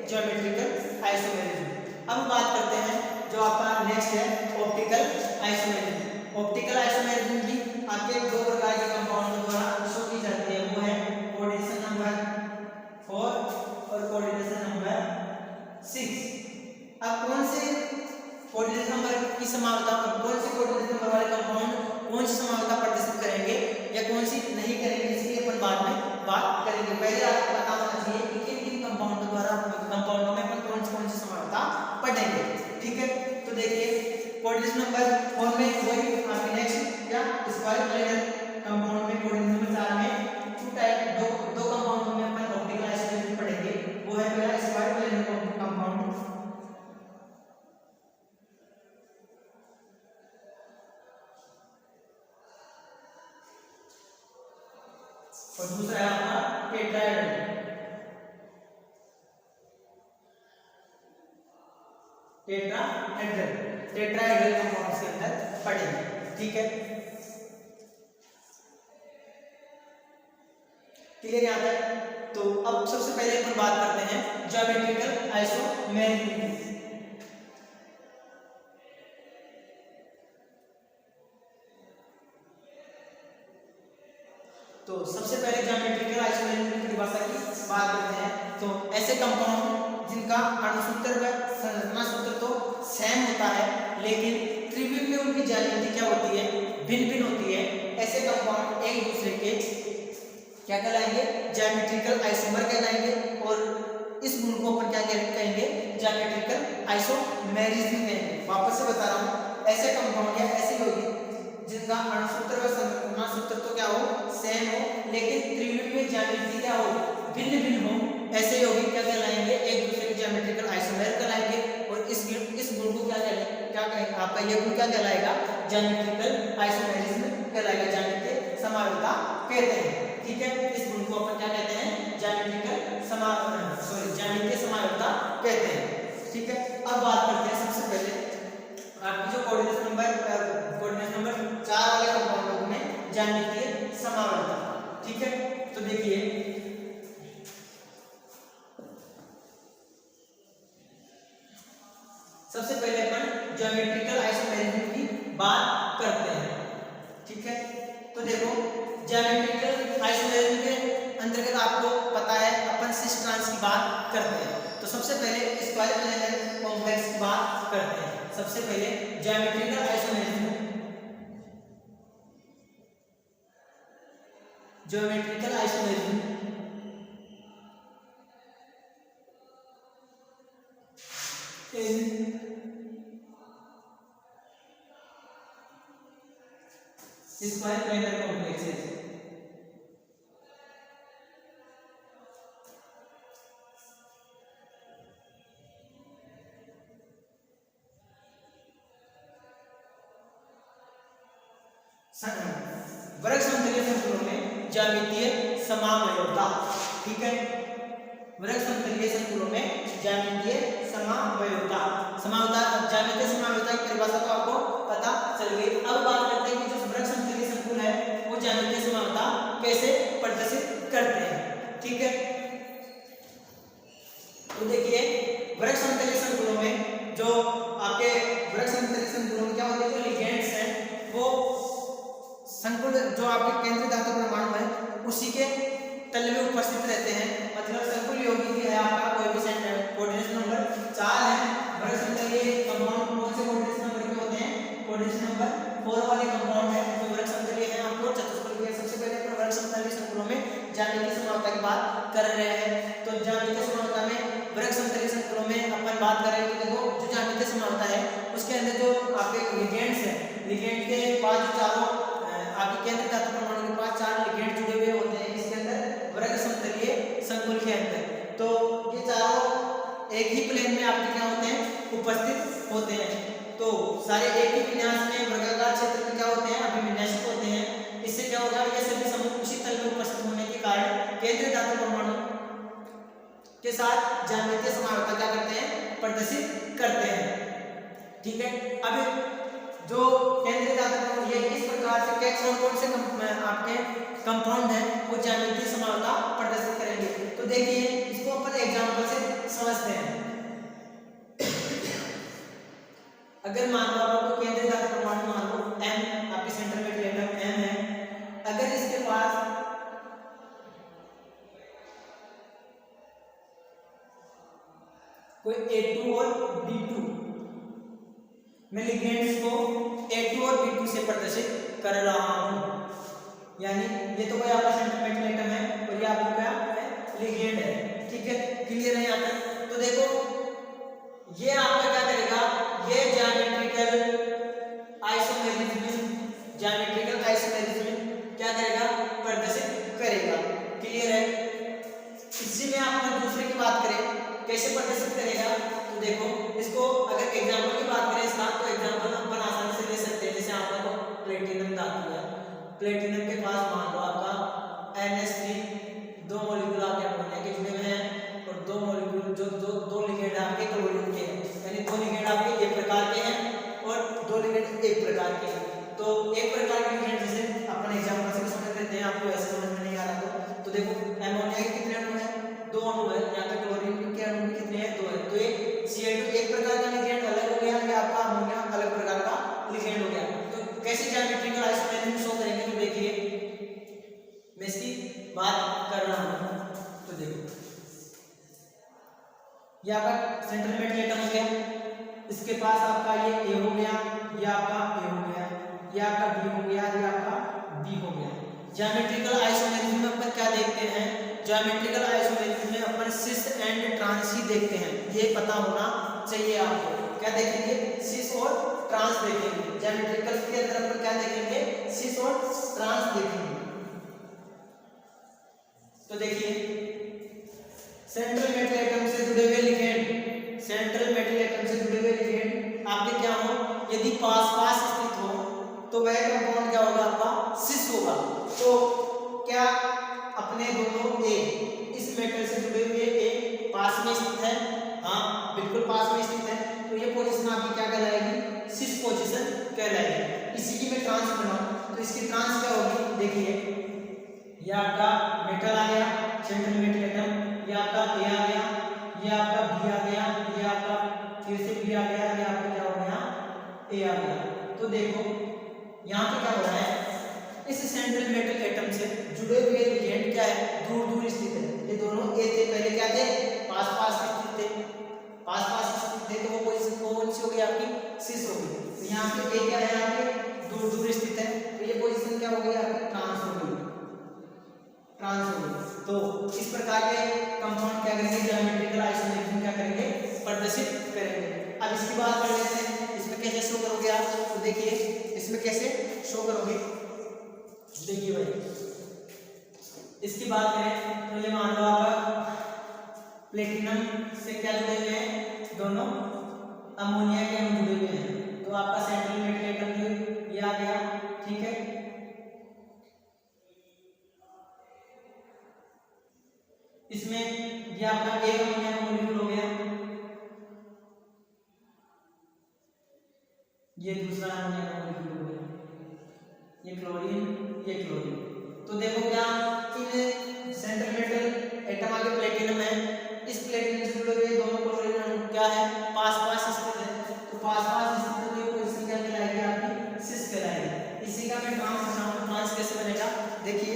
ज्योमेट्रिकल आइसोमेरिज्म। अब बात करते हैं जो आपका नेक्स्ट है ऑप्टिकल आइसोमेरिज्म। ऑप्टिकल आइसोमेरिज्म की आपके दो प्रकार के कंपाउंड द्वारा शो की जाती है, वो है कोऑर्डिनेशन नंबर 4 और कोऑर्डिनेशन नंबर 6। अब कौन से कोऑर्डिनेशन नंबर की समानता, कौन से कोऑर्डिनेशन नंबर वाले कंपाउंड कौन सी समानता प्रदर्शित करेंगे या कौन सी नहीं करेंगे, इसकी अपन बाद में बात करेंगे। पहले आपको पता होना चाहिए कि किन कंपाउंडों में अपन कौन सी समानता पढ़ेंगे। ठीक है, तो देखिए कोऑर्डिनेशन नंबर 4 में वही आपके नेक्स्ट क्या, स्क्वायर प्लेनर कंपाउंड में कोऑर्डिनेशन नंबर 4 में दो कंपाउंड में अपन ऑप्टिकल आइसोमेरिज्म पढ़ेंगे। वो है पहला स्क्वायर प्लेनर कंपाउंड और दूसरा है आपका टेट्राहेड्रल कंपाउंड्स के अंदर पढ़ेंगे। ठीक है, क्लियर यहाँ तक? तो अब सबसे पहले अपन बात करते हैं ज्योमेट्रिकल आइसोमेरिज्म। तो सबसे पहले ज्योमेट्रिकल आइसोमेरिज्म की परिभाषा की बात करते हैं। तो ऐसे कंपाउंड जिनका अणुसूत्र व संरचना सूत्र तो सेम होता है, लेकिन त्रिविम में उनकी ज्यामिति क्या होती है, भिन्न भिन्न होती है, ऐसे कंपाउंड एक दूसरे के क्या कहलाएंगे, ज्योमेट्रिकल आइसोमर कहलाएंगे, और इस गुण को अपन क्या कहेंगे, ज्योमेट्रिकल आइसोमेरिज्म कहेंगे। वापस से बता रहा हूँ, ऐसे कंपाउंड या ऐसे यौगिक जिनका अणुसूत्र व संरचना सूत्र तो क्या हो, सेम हो, लेकिन त्रिविम में ज्यामिति क्या हो, भिन्न भिन्न हो, ऐसे यौगिक क्या कहलाएंगे, एक दूसरे के ज्योमेट्रिकल आइसोमेर कहलाएंगे, और इस गुण को क्या कहेंगे, आपका ये गुण क्या कहलाएगा, ज्योमेट्रिकल आइसोमेरिज्म कहलाएगा, ज्यामितीय समानता कहते हैं। ठीक है, इस गुण को अपन क्या कहते हैं, ज्योमेट्रिकल ज्यामितीय समानता कहते हैं। ठीक है, अब बात करते हैं सबसे पहले आपकी जो कोऑर्डिनेशन नंबर 4 वाले कंपाउंडों में ज्यामितीय समानता। ठीक है, तो देखिए देखो ज्योमेट्रिकल आइसोमेरिज्म के अंतर्गत आपको पता है अपन सिस ट्रांस की बात करते हैं। तो सबसे पहले स्क्वायर प्लेनर कॉम्प्लेक्स की बात करते हैं। सबसे पहले geometrical isomerism, geometrical isomerism in square planar complexes. वर्ग समतलीय संकुलों में ज्यामितीय समावयवता, ठीक है, वर्ग समतलीय संकुलों में ज्यामितीय समावयवता, ज्यामितीय समावयवता की परिभाषा तो आपको पता चल गई। अब बात करते हैं कि जो वर्ग समतलीय संकुल है वो ज्यामितीय समावयवता कैसे प्रदर्शित करते हैं, ठीक है। तो देखिए वर्ग समतलीय संकुलों में जो आपके वर्ग समतलीय संकुलों में क्या होते हैं, जो लिगेंड्स हैं वो संकुल जो आपके केंद्रीय धातु परमाणु है उसी के तल में उपस्थित रहते हैं। मतलब संकुल यौगिक है आपका कोएफिशिएंट कोऑर्डिनेशन नंबर 4 है। वर्ग समतलीय कंपाउंड कौन से कोऑर्डिनेशन नंबर के होते हैं, कोऑर्डिनेशन नंबर 4 वाले कंपाउंड है जो वर्ग समतलीय है। हम लोग चतुष्फलक के सबसे पहले अपने वर्ग समतलीय संकुलों में ज्यामितीय समावयवता की बात कर रहे हैं। तो ज्यामितीय समावयवता में वर्ग समतलीय संकुलों में अपन बात कर रहे हैं। तो देखो जो ज्यामितीय समावयवता है उसके अंदर जो आपके लिगेंड्स है, लिगेंड के पांच चारों आपके केंद्रीय धातु परमाणु के पास 4 लिगेंड जुड़े हुए होते हैं इसके अंदर वर्ग समतलीय संकुल के अंदर। तो ये चारों एक ही प्लेन में आपके क्या होते हैं, उपस्थित होते हैं। तो सारे एक ही विन्यास में वर्गाकार क्षेत्र में क्या होते हैं, अभिविन्यासित होते हैं। इससे क्या होगा, ये सभी समूह उसी तल में उपस्थित होने के कारण केंद्रीय धातु परमाणु के साथ ज्यामितीय समावयवता क्या करते हैं, प्रदर्शित करते हैं, ठीक है। अब जो केंद्रीय धातु परमाणु ये इस प्रकार से कौन से आपके कंपाउंड है वो ज्यामितीय समावयवता प्रदर्शित करेंगे। तो देखिए इसको अपन एग्जांपल से समझते हैं। अगर मान लो आपको केंद्रीय धातु परमाणु मान लो M, आपके सेंटर में एटम M है। अगर इसके पास कोई A2 और B2, मैं लिगेंड्स को A2 और B2 से प्रदर्शित कर रहा हूं, यानी ये तो कोई आपका सेंटर में एटम है और ये आपका लिगेंड है, ठीक है, क्लियर है यहाँ पे। तो देखो ये आपका क्या करेगा, ये ज्योमेट्रिकल आइसोमेरिज्म क्या करेगा, प्रदर्शित करेगा, क्लियर है। इसी में आप दूसरे की बात करें कैसे प्रदर्शित करेगा, तो देखो इसको अगर एग्जांपल की बात करें इसका, तो एग्जांपल अपन आसानी से ले सकते हैं। जैसे आपका प्लेटिनम धातु है, प्लेटिनम के पास मान लो आपका NH3 दो मॉलिक्यूल आपके अमोनिया के जुड़े हुए हैं और दो मॉलिक्यूल जो दो लिगेंड आपके क्लोरीन के हैं, यानी दो लिगेंड आपके एक प्रकार के हैं और दो लिगेंड एक प्रकार के हैं। तो एक प्रकार के लिगेंड जैसे अपन एग्जांपल से समझ लेते हैं, आपको ऐसे समझ में नहीं आ रहा तो देखो अमोनिया के कितने अणु हैं, 2 अणु है, यहाँ पे क्लोरीन के अणु कितने हैं, 2 है। तो ये Cl2 एक प्रकार का लिगेंड अलग हो गया, या आपका अमोनिया अलग प्रकार का लिगेंड हो गया। तो कैसे ज्योमेट्रिकल आइसोमेरिज्म शो करेंगे, तो देखिए मैं इसकी बात कर रहा हूं। तो देखो ये आपका सेंट्रल मेटल एटम हो गया, इसके पास आपका ये A हो गया, ये आपका A हो गया, ये आपका B हो गया, ये आपका B हो गया। ज्योमेट्रिकल आइसोमेरिज्म में अपन क्या देखते हैं, ज्योमेट्रिकल आइसोमेरिज्म में अपन सिस एंड ट्रांस ही देखते हैं, ये पता होना चाहिए आपको। क्या देखेंगे, सिस और ट्रांस देखेंगे। ज्योमेट्रिकल के अंदर अपन क्या देखेंगे, सिस और ट्रांस देखेंगे। तो देखिए सेंट्रल मेटल एटम से जुड़े हुए लिगेंड, सेंट्रल मेटल एटम से जुड़े हुए लिगेंड आपके क्या हो, यदि पास पास स्थित हो तो वह कंपाउंड क्या होगा, आपका सिस होगा। तो क्या अपने दोनों A इस मेटल से जुड़े हुए A पास में स्थित है, हाँ बिल्कुल पास में स्थित है, तो ये पोजीशन आपकी क्या कहलाएगी, सिस पोजीशन कहलाएगी। इसी की मैं ट्रांस बनाऊं तो इसकी ट्रांस क्या होगी, देखिए ये आपका मेटल आ गया सेंट्रल मेटल एटम, ये आपका A आ गया, ये आपका B आ गया, ये आपका फिर से B आ गया, ये आपका क्या हो गया A आ गया। तो देखो यहाँ पे क्या हो रहा है, इस सेंट्रल मेटल एटम से जुड़े हुए लिगेंड क्या है, दूर दूर स्थित है। ये दोनों ए थे, पहले क्या थे, पास पास स्थित थे, पास पास स्थित थे, तो वो पोजीशन कौन सी हो गई आपकी, सिस हो गई। तो यहाँ पे ए क्या है, यहाँ पे दूर दूर स्थित है, तो ये पोजीशन क्या हो गई आपकी, ट्रांस हो गई, ट्रांस हो गई। तो इस प्रकार के कंपाउंड क्या करेंगे, ज्योमेट्रिकल आइसोमेरिज्म क्या करेंगे, प्रदर्शित करेंगे। अब इसकी बात कर लेते हैं, इसमें कैसे शो करोगे आप, तो देखिए इसमें कैसे शो करोगे, देखिए भाई इसकी बात करें तो ये मान लो आपका प्लेटिनम से क्या जुड़े हुए हैं, दोनों अमोनिया के अणु जुड़े हुए हैं, तो आपका सेंट्रल मेटल एटम ये आ गया, ठीक है। इसमें ये आपका एक अमोनिया का मॉलिक्यूल हो गया, ये दूसरा अमोनिया का मॉलिक्यूल हो गया, ये क्लोरीन, ये क्लोरीन। तो देखो क्या इन सेंट्रल मेटल एटम आगे प्लेटिनम है, इस प्लेटिनम से जुड़े हुए दोनों क्लोरीन अणु क्या है, पास पास स्थित है, तो पास पास स्थित है, तो ये पोजीशन क्या कहलाएगी आपकी, सिस कहलाएगी। इसी का मैं ट्रांस बनाऊंगा, ट्रांस कैसे बनेगा, देखिए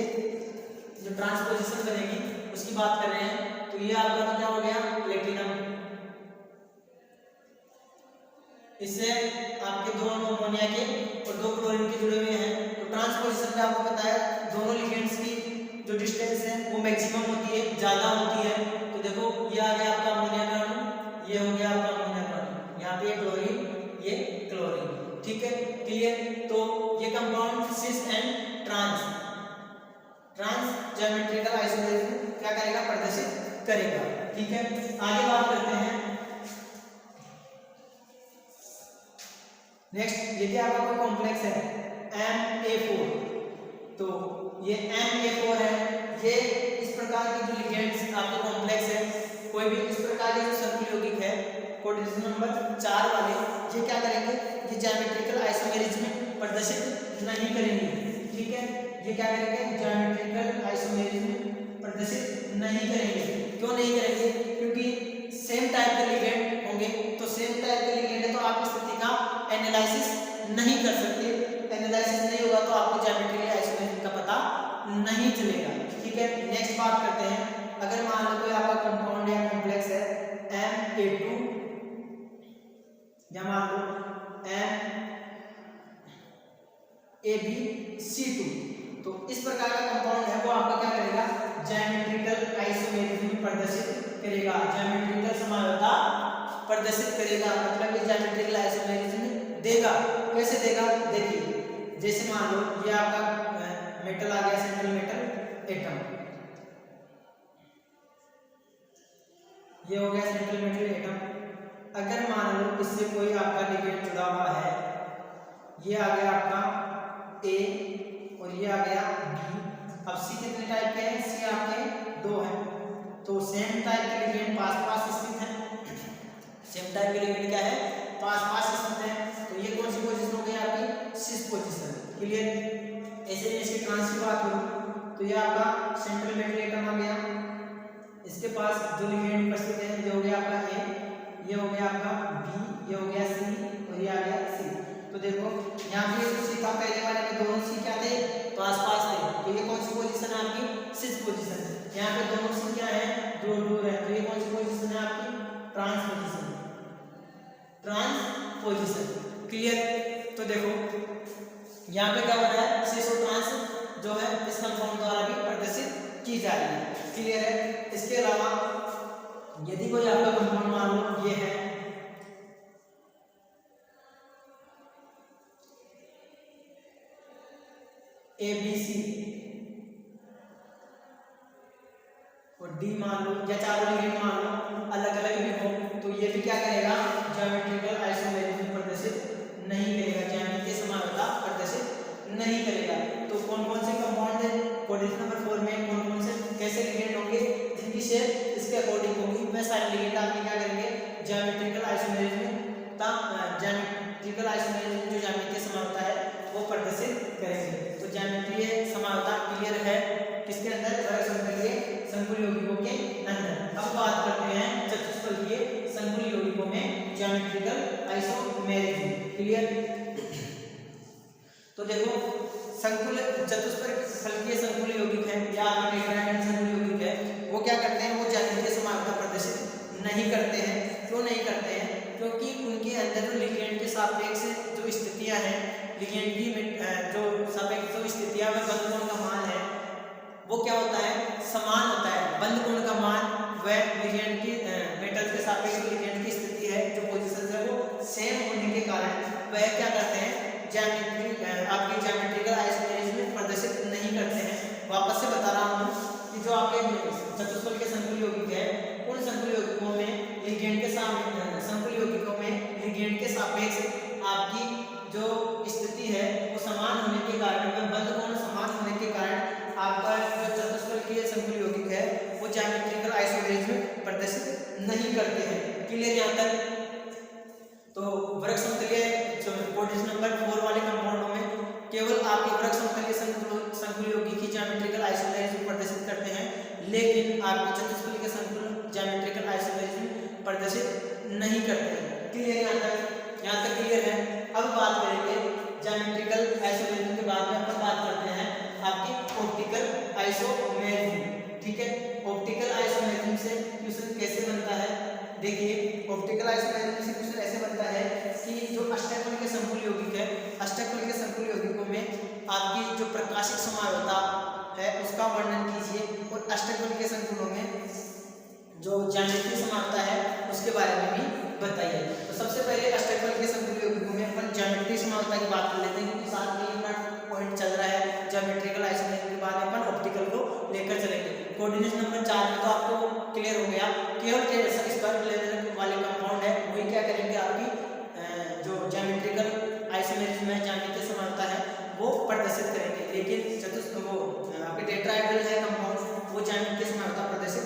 जो ट्रांसपोजिशन बनेगी उसकी बात कर रहे हैं, तो ये आपका तो क्या हो गया, प्लेटिनम, इससे आपके दो अमोनिया के और दो क्लोरीन के जुड़े हुए हैं, तो ट्रांसपोजिशन में आपको पता है दोनों लिगेंड्स की जो डिस्टेंस है वो मैक्सिमम होती है, ज्यादा होती है। तो देखो ये आ गया आपका अमोनिया का अणु, ये हो गया आपका अमोनिया का अणु, यहाँ पे क्लोरीन, ये क्लोरीन, ठीक है, क्लियर। तो ये compound cis and trans, trans geometrical isomerism क्या करेगा, प्रदर्शित करेगा, ठीक है। आगे बात करते हैं नेक्स्ट, यदि आपका कोई कॉम्प्लेक्स है Na4, तो ये Na4 है, ये इस प्रकार के जो लिगेंड्स आपके कॉम्प्लेक्स है, कोई भी इस प्रकार के जो सर्कुलर यौगिक है कोऑर्डिनेशन नंबर 4 वाले, ये क्या करेंगे, ये ज्योमेट्रिकल आइसोमेरिज्म प्रदर्शित नहीं करेंगे, ठीक है। ये क्या करेंगे, ज्योमेट्रिकल आइसोमेरिज्म प्रदर्शित नहीं करेंगे। क्यों नहीं करेंगे, क्योंकि सेम टाइप के लिगेंड होंगे, तो सेम टाइप के लिगेंड है तो आप स्थिति का एनालिसिस नहीं कर सकते, एनालिसिस नहीं होगा तो आपको ज्योमेट्रिकल आइसोमेरिज्म का पता नहीं चलेगा, ठीक है। नेक्स्ट बात करते हैं, अगर मान लो कोई आपका कंपाउंड या कॉम्प्लेक्स है Na2 या मान लो NaBC2, तो इस प्रकार का कंपाउंड है वो आपका क्या करेगा, ज्योमेट्रिकल आइसोमेरिज्म प्रदर्शित करेगा, ज्योमेट्रिकल समानता प्रदर्शित करेगा, मतलब ये ज्योमेट्रिकल आइसोमेरिज्म देगा। कैसे देगा, देखिए जैसे मान लो ये आपका मेटल आ गया, सेंट्रल मेटल एटम, ये हो गया सेंट्रल मेटल एटम। अगर मान लो इससे कोई आपका लिगेंड जुड़ा हुआ है, ये आ गया आपका A और ये आ गया B। अब C कितने टाइप के हैं, C आपके 2 हैं, तो सेम टाइप के लिगेंड पास पास स्थित है, सेम टाइप के लिगेंड क्या है, पास पास स्थित है, तो ये कौन सी पोजीशन हो गई आपकी, सिस पोजीशन, क्लियर। ऐसे में इसके ट्रांस की बात करूं तो ये आपका सेंट्रल मेटल एटम आ गया, इसके पास जो लिगेंड उपस्थित है, ये हो गया आपका A, ये हो गया आपका B, ये हो गया C और ये आ गया C। तो देखो यहाँ पे C था, पहले वाले में दोनों C क्या थे, पास पास थे, तो ये कौन सी पोजीशन है आपकी, सिस पोजीशन। यहाँ पे दोनों C क्या है, दूर दूर है, तो ये कौन सी पोजीशन है आपकी, trans position, trans position, clear. तो देखो यहाँ पे क्या हो रहा है, सिस और ट्रांस जो है इस कंपाउंड द्वारा भी प्रदर्शित की जा रही है, क्लियर है। इसके अलावा यदि कोई आपका कंपाउंड मान लो ये है ABC और D मान लो, या चारों लिगेंड मान लो अलग अलग भी हो, तो ये भी क्या करेगा, ज्योमेट्रिकल आइसोमेरिज्म प्रदर्शित नहीं करेगा, ज्यामितीय समानता प्रदर्शित नहीं करेगा। तो कौन कौन से कंपाउंड है कोऑर्डिनेशन नंबर 4 में, कौन कौन से कैसे लिगेंड होंगे जिनकी शेप इसके अकॉर्डिंग होगी, वह सारे लिगेंड आपके क्या करेंगे, ज्योमेट्रिकल आइसोमेरिज्म ज्योमेट्रिकल आइसोमेरिज्म जो ज्यामितीय समानता है वो प्रदर्शित करेंगे। तो ज्यामितीय समानता क्लियर है किसके अंदर, संकुल यौगिकों के अंदर। अब बात करते हैं चतुष्फलकीय संकुल यौगिकों में ज्योमेट्रिकल आइसोमेरिज्म, क्लियर। तो देखो संकुल चतुष्फलकीय संकुल यौगिक है या टेट्राहेड्रल संकुल यौगिक है, वो क्या करते हैं, वो ज्यामितीय समानता प्रदर्शित नहीं करते हैं। क्यों नहीं करते हैं? क्योंकि उनके अंदर जो लिगेंड के सापेक्ष जो स्थितियां हैं, लिगेंड की जो सापेक्ष जो स्थितियां में बंध कोण का मान है वो क्या होता है, समान होता है। बंध कोण का मान वह लिगेंड की मेटल के सापेक्ष लिगेंड की स्थिति है, जो पोजीशन है वो सेम होने के कारण वह क्या करते हैं, आपकी ज्योमेट्रिकल आइसोमेरिज्म प्रदर्शित नहीं करते हैं। वापस से बता रहा हूँ कि जो आपके चतुष्फल के संकुल यौगिक है, उन संकुल यौगिकों में लिगेंड के संकुल यौगिकों में लिगेंड के सापेक्ष आपकी जो स्थिति है वो समान होने के कारण, बंध कोण समान होने के कारण आपका जो चतुष्फलकीय संकुल यौगिक है वो ज्योमेट्रिकल आइसोमेरिज्म प्रदर्शित नहीं करते हैं। क्लियर यहाँ तक? तो वृक्क समतलीय पोजीशन नंबर 4 वाले कंपाउंडों में केवल आपके वृक्क समतलीय संकुल यौगिक की ज्योमेट्रिकल आइसोमेरिज्म प्रदर्शित करते हैं, लेकिन आपके चतुष्फलकीय संकुल ज्योमेट्रिकल आइसोमेरिज्म प्रदर्शित नहीं करते हैं। क्लियर यहाँ तक? यहाँ तक क्लियर है? अब बात करेंगे ज्योमेट्रिकल आइसोमेरिज्म के बाद में अपन बात करते हैं आपकी ऑप्टिकल आइसोमेरिज्म। ठीक है, ऑप्टिकल आइसोमेरिज्म से क्वेश्चन कैसे बनता है? देखिए, ऑप्टिकल आइसोमेरिज्म से क्वेश्चन ऐसे बनता है कि जो अष्टकोणीय संकुल यौगिक है, अष्टकोणीय संकुल यौगिकों में आपकी जो प्रकाशिक समावयवता है उसका वर्णन कीजिए और अष्टकोणीय संकुलों में जो ज्यामितीय समानता है उसके बारे में भी बताइए। तो सबसे पहले अष्टकोणीय संकुल यौगिकों में अपन ज्यामितीय समानता की बात कर लेते हैं, क्योंकि साथ में अपना पॉइंट चल रहा है ज्योमेट्रिकल आइसोमेरिज्म के बाद अपन ऑप्टिकल को लेकर चलेंगे। कोऑर्डिनेशन नंबर 4 में तो आपको क्लियर हो गया, केवल स्क्वायर लेवल वाले कंपाउंड है वही क्या करेंगे, आपकी जो ज्योमेट्रिकल आइसोमेरिज्म है, ज्यामितीय समानता है वो प्रदर्शित करेंगे। लेकिन वो आपके टेट्राहेड्रल है कंपाउंड, वो ज्यामितीय समानता प्रदर्शित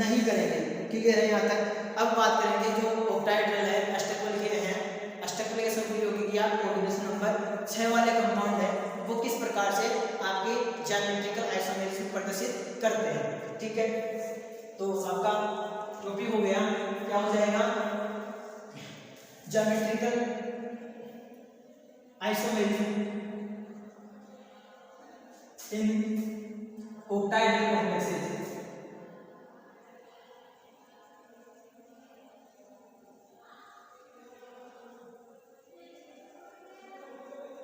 नहीं करेंगे। क्लियर है यहाँ तक? अब बात करेंगे जो ऑक्टाहेड्रल है, अष्टकोणीय है, अष्टकोणीय संकुल यौगिक या कोऑर्डिनेशन नंबर 6 वाले कंपाउंड है, वो किस प्रकार से आपके ज्योमेट्रिकल आइसोमेरिज्म प्रदर्शित करते हैं। ठीक है, तो आपका टॉपिक हो गया, क्या हो जाएगा, geometrical isomerism in octahedral complexes.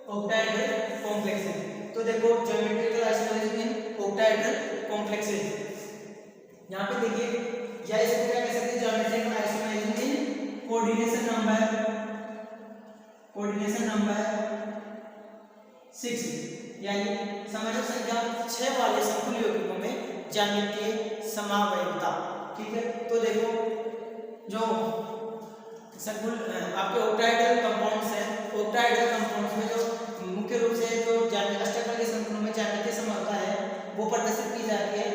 Octahedral complexes, तो देखो geometrical isomerism in octahedral complexes, यहाँ पे देखिए या इसको क्या कह सकते हैं, geometrical isomerism in coordination number 6, यानी समझो संख्या 6 वाले संकुल यौगिकों में ज्यामितीय समावयवता। ठीक है, तो देखो जो संकुल आपके ऑक्टाहेड्रल कंपाउंड्स हैं, ऑक्टाहेड्रल कंपाउंड्स में जो मुख्य रूप से जो अष्टकोणीय संकुलों में ज्यामितीय समानता है वो प्रदर्शित की जाती है।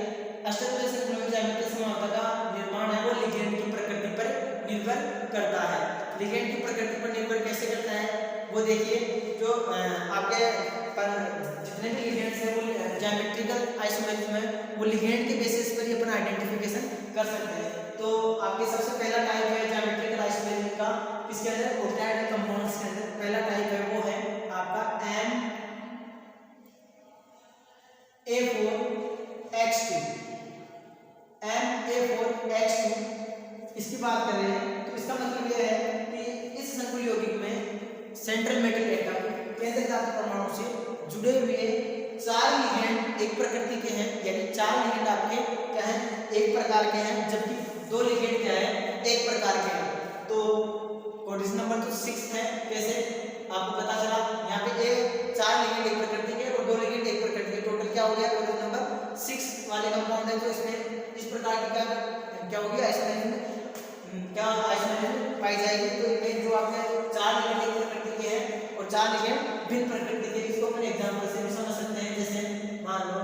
अष्टकोणीय संकुलों में ज्यामितीय समानता का निर्माण है वो लिगेंड की प्रकृति पर निर्भर करता है। लिगेंड की प्रकृति पर निर्भर कैसे करता है वो देखिए, जो आपके जितने भी लिगेंड्स हैं वो ज्योमेट्रिकल आइसोमेरिज्म है वो लिगेंड के बेसिस पर ही अपन आइडेंटिफिकेशन कर सकते हैं। तो आपके सबसे पहला टाइप है ज्योमेट्रिकल आइसोमेरिज्म का, इसके अंदर ऑक्टाहेड्रल कंपाउंड्स के अंदर पहला टाइप है वो है आपका MA4H2। इसकी बात कर रहे हैं तो इसका मतलब यह है कि इस संकुल यौगिक में सेंट्रल मेटल एटम केंद्र धातु परमाणु से जुड़े हुए 4 लिगेंड एक प्रकृति के हैं, यानी 4 लिगेंड आपके क्या हैं, एक प्रकार के हैं, जबकि 2 लिगेंड क्या है, एक प्रकार के हैं। तो कोऑर्डिनेशन नंबर तो 6 है, कैसे आपको पता चला, यहाँ पे 4 लिगेंड एक प्रकृति के और 2 लिगेंड एक प्रकृति के, टोटल क्या हो गया, कोऑर्डिनेशन नंबर 6 वाले कंपाउंड है। तो इसमें इस प्रकार की क्या होगी, आइसोमेरिज्म पाई जाएगी। तो इनमें जो आपके 4 लिगेंड एक प्रकृति के हैं और 4 लिगेंड भिन्न प्रकृति के, इसको अपन एग्जांपल से भी समझ सकते हैं। जैसे मान लो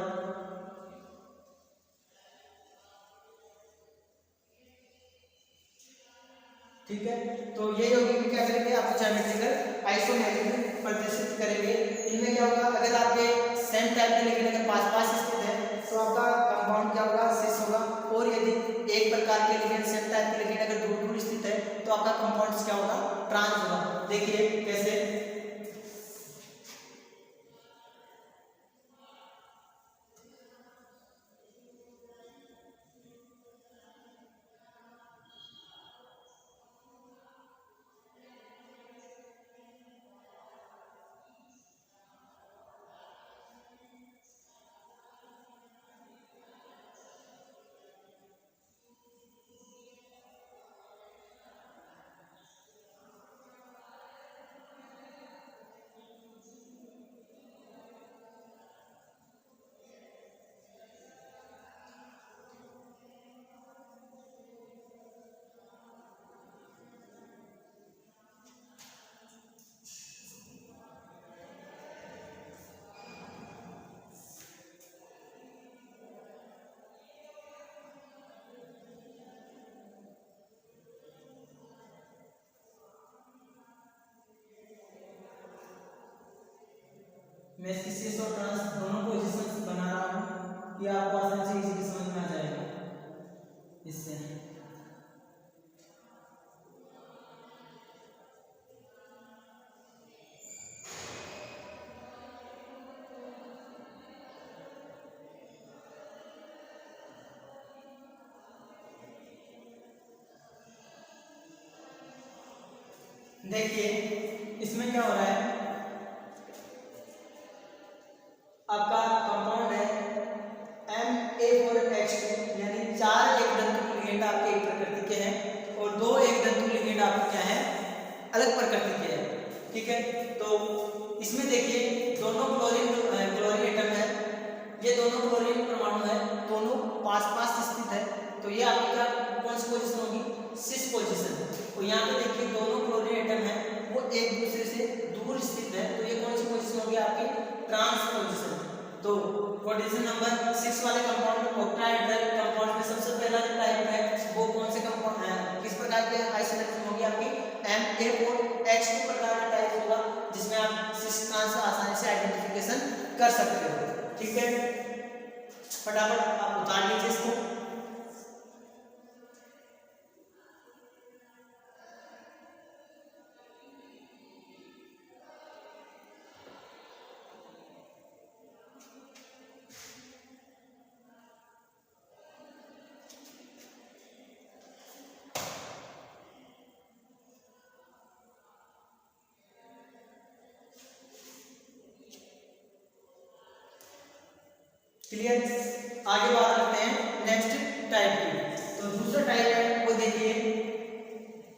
ठीक है, तो ये यौगिक में क्या करेंगे, आपको ज्योमेट्रिकल आइसोमेरिज्म प्रदर्शित करेंगे। इनमें क्या होगा, अगर आपके सेम टाइप के लिगेंड अगर पास स्थित है तो आपका कंपाउंड क्या होगा, सिस होगा। और यदि एक प्रकार के लिगेंड सेम टाइप के लिगेंड अगर दूर स्थित है तो आपका कंपाउंड क्या होगा, ट्रांस होगा। देखिए कैसे, मैं सिस और ट्रांस दोनों पोजीशंस बना रहा हूँ कि आपको आसानी से इजीली समझ में आ जाएगा इससे। देखिए इसमें क्या हो रहा है, आपका कंपाउंड है MA4H2 यानी 4 एक दंतु लिगेंड आपके एक प्रकृति के हैं और 2 एक दंतु लिगेंड आपके क्या है, अलग प्रकृति के हैं। ठीक है, तो इसमें देखिए दोनों क्लोरीन एटम है, ये दोनों क्लोरीन परमाणु है, दोनों पास पास स्थित है, तो ये आपकी क्या कौन सी पोजीशन होगी, सिस पोजीशन। तो यहाँ पे देखिए दोनों क्लोरीन एटम है वो एक दूसरे से दूर स्थित है, तो ये कौन सी पोजीशन होगी आपकी, ट्रांस पोजीशन। तो पोजीशन नंबर 6 वाले कंपाउंड ऑक्टाहेड्रल कंपाउंड में सबसे पहला जो टाइप है वो कौन से कंपाउंड है, किस प्रकार के आइसोटोप होगी आपकी, MA4H2 प्रकार का टाइप होगा, जिसमें आप सिस ट्रांस आसानी से आइडेंटिफिकेशन कर सकते हो। ठीक है, फटाफट आप उतार लीजिए इसको। क्लियर, आगे बात करते हैं नेक्स्ट टाइप की। तो दूसरा टाइप है वो देखिए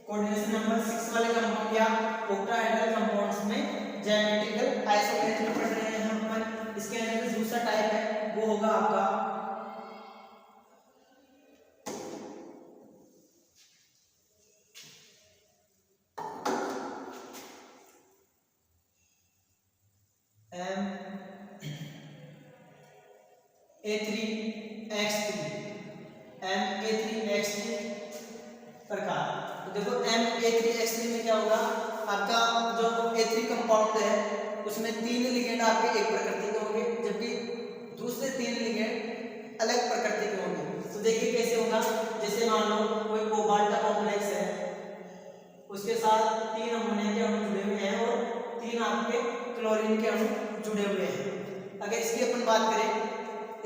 कोऑर्डिनेशन नंबर 6 वाले कंपाउंड या ऑक्टाहेड्रल कंपाउंड्स में ज्योमेट्रिकल आइसोमेरिज्म में पढ़ रहे हैं हम पर। इसके अंदर जो दूसरा टाइप है वो होगा आपका MA3X3 प्रकार। तो देखो MA3X3 में क्या होगा, आपका जो A3 कंपाउंड है उसमें 3 लिगेंड आपके एक प्रकृति के होंगे, जबकि दूसरे 3 लिगेंड अलग प्रकृति के होंगे। तो देखिए कैसे होगा, जैसे मान लो कोई कोबाल्ट कॉम्प्लेक्स है, उसके साथ 3 अमोनिया के अणु जुड़े हुए हैं और 3 आपके क्लोरीन के अणु जुड़े हुए हैं। अगर इसकी अपन बात करें,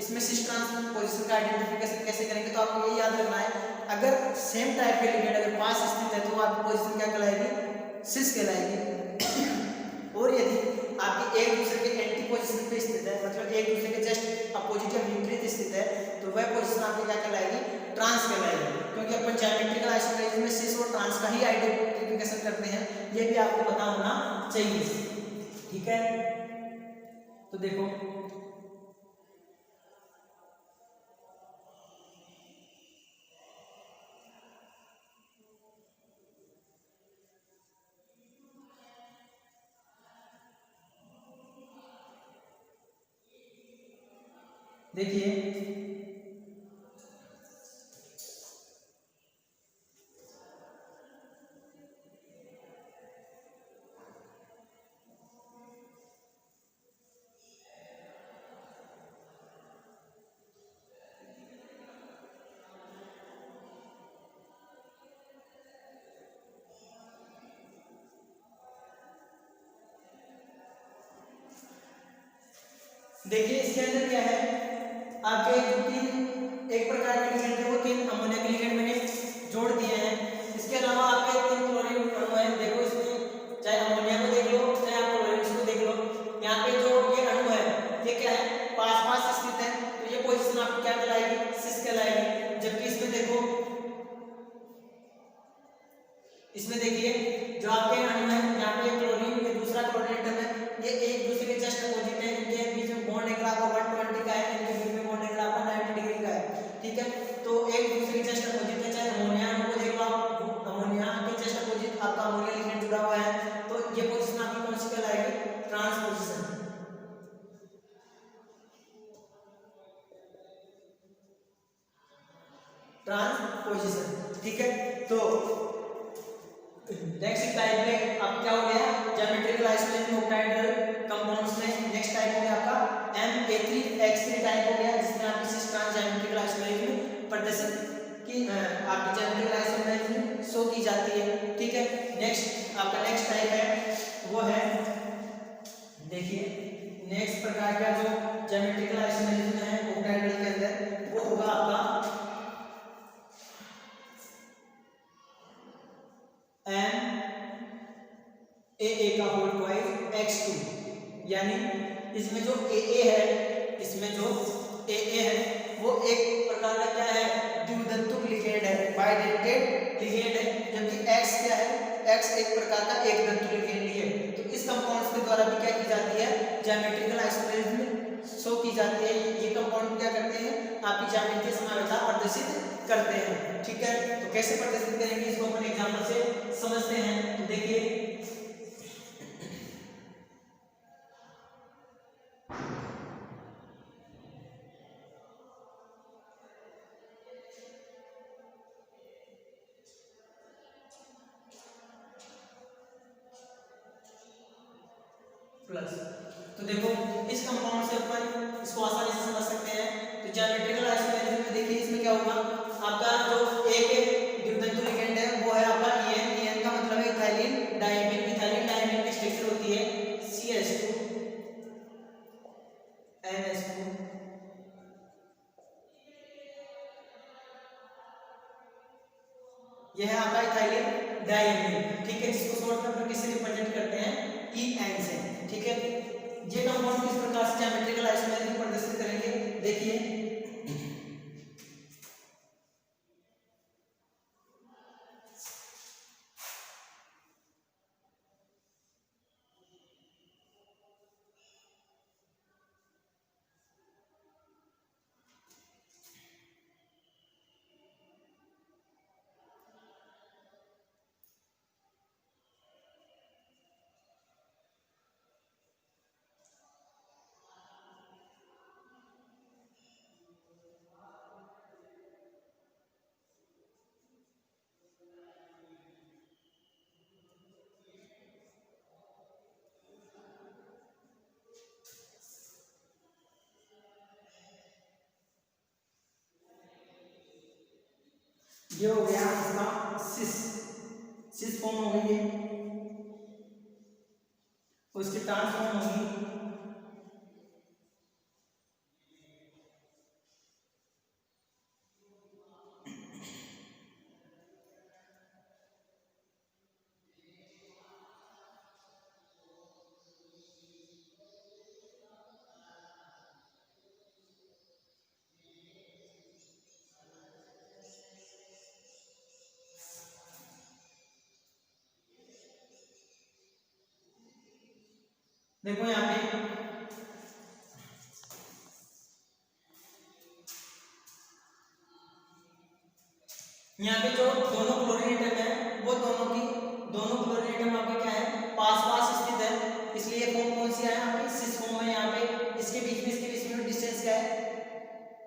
इसमें सिस ट्रांस पोजीशन का आइडेंटिफिकेशन कैसे करेंगे, तो आपको ये याद रखना है, अगर सेम टाइप के लिगेंड अगर पास स्थित है तो आपकी पोजीशन क्या कहलाएगी, सिस कहलाएगी। और यदि आपकी एक दूसरे के एंटी पोजीशन पे स्थित है, मतलब एक दूसरे के जस्ट अपोजिट या विपरीत स्थित है, तो वह पोजीशन आपकी क्या कहलाएगी, ट्रांस कहलाएगी। क्योंकि अपन ज्योमेट्रिकल आइसोमेरिज्म में सिस और ट्रांस का ही आइडेंटिफिकेशन करते हैं, ये भी आपको पता होना चाहिए। ठीक है, तो देखो देखिए देखिए इसके अंदर क्या है, आपके तीन एक प्रकार के लिगेंड है वो 3 अमोनिया के लिगेंड मैंने जोड़ दिए हैं। इसके अलावा आपके 3 क्लोरीन अणु है, देखो इसमें चाहे अमोनिया को देख लो चाहे आप क्लोरीन को देख लो, यहाँ पे जो ये अणु है ये क्या है, पास पास स्थित है, तो ये पोजीशन आपको क्या कहलाएगी, सिस कहलाएगी। जबकि इसमें देखो, इसमें देखिए जो आपके अणु है, यहाँ पे क्लोरीन ये दूसरा क्लोरीन एटम है, ये एक दूसरे के जस्ट अपोजिट है, इनके बीच में बॉन्ड एंगल आपका 120 का है, इनके बीच में बॉन्ड एंगल आपका 90 डिग्री का है। ठीक है, तो एक दूसरे के जस्ट अपोजिट है, चाहे अमोनिया अणु को देख लो आप, अमोनिया के जस्ट अपोजिट आपका अमोनिया लिगेंड जुड़ा हुआ है, तो ये पोजीशन आपकी कौन सी कहलाएगी, ट्रांस पोजीशन। Trans position. ठीक है, तो नेक्स्ट टाइप में अब क्या हो गया, ज्योमेट्रिकल आइसोमेरिज्म ऑक्टाहेड्रल कंपाउंड्स में नेक्स्ट टाइप MA3X3 टाइप हो गया, जिसमें आपकी सिस ट्रांस ज्योमेट्रिकल आइसोमेरिज्म प्रदर्शित की आपकी ज्योमेट्रिकल आइसोमेरिज्म शो की जाती है। ठीक है, नेक्स्ट आपका नेक्स्ट टाइप है वो है, देखिए नेक्स्ट प्रकार का जो ज्योमेट्रिकल आइसोमेरिज्म है ऑक्टाहेड्रल के अंदर वो होगा आपका MAA का होल ट्वाइस X2, यानी इसमें जो AA है, इसमें जो AA है वो एक प्रकार का क्या है, द्विधंतुक लिगेंड है, बाइडेंटेड लिगेंड है, जबकि X क्या है, X एक प्रकार का एक धंतुक लिगेंड है। तो इस कंपाउंड्स के द्वारा भी क्या की जाती है, ज्योमेट्रिकल आइसोमेरिज्म शो की जाती है। ये कंपाउंड क्या करते हैं, आपकी ज्यामितीय समानता प्रदर्शित करते हैं। ठीक है, तो कैसे प्रदर्शित करेंगे इसको अपन एग्जांपल से समझते हैं। तो देखिए प्लस, तो देखो इस कंपाउंड से अपन इसको आसानी से समझ सकते हैं। तो ज्योमेट्रिकल आइसोमेरिज्म में देखिए इसमें क्या होगा, आपका जो एक द्विधंतुक लिगेंड है वो है आपका EN का मतलब है इथाइलिन डायमीन। इथाइलिन डायमीन की स्ट्रक्चर होती है CH2 NH2 यह है आपका इथाइलिन डायमीन। ठीक है, जिसको शॉर्ट में अपन किससे रिप्रेजेंट करते हैं, EN से। ठीक है, ये कंपाउंड किस प्रकार से ज्योमेट्रिकल आइसोमेरिज्म प्रदर्शित करेंगे, देखिए ये हो गया इसका सिस फॉर्म हो गई है, उसकी ट्रांसफॉर्म होगी देखो यहाँ पे जो दोनों क्लोरीन एटम है वो दोनों क्लोरीन एटम आपके क्या है, पास पास स्थित है, इसलिए फॉर्म कौन सी है आपकी, सिस फॉर्म है। यहाँ पे इसके बीच में डिस्टेंस क्या है,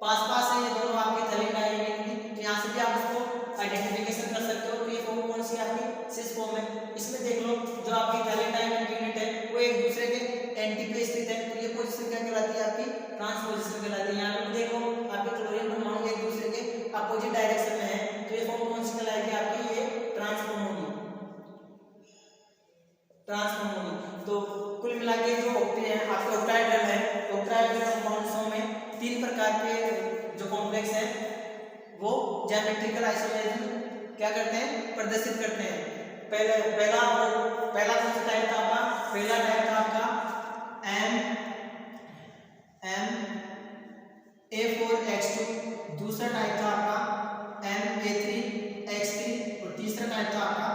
पास पास है ये दोनों आपके इथाइलिन डायमीन की। तो यहाँ से भी आप इसको आइडेंटिफिकेशन कर सकते हो। तो ये फॉर्म कौन सी है आपकी, सिस फॉर्म है। इसमें देख लो जो आपकी इथाइलिन डायमीन की यूनिट है वो एक दूसरे के एंटी पे स्थित है, तो ये पोजीशन क्या कहलाती है आपकी, ट्रांस पोजीशन कहलाती है। यहाँ पे देखो आपके क्लोरीन परमाणु एक दूसरे के अपोजिट डायरेक्शन में है, तो ये फॉर्म कौन सी कहलाएगी आपकी, ये ट्रांसफॉर्म होगी। तो कुल मिला के जो आपके ऑक्टाहेड्रल है, ऑक्टाहेड्रल कंपाउंड्स में 3 प्रकार के जो कॉम्प्लेक्स है वो ज्योमेट्रिकल आइसोमेरिज्म क्या करते हैं, प्रदर्शित करते हैं। पहला कौन सा टाइप था आपका, पहला टाइप था आपका MA4X2, दूसरा टाइप था आपका MA3X3 और तीसरा टाइप था आपका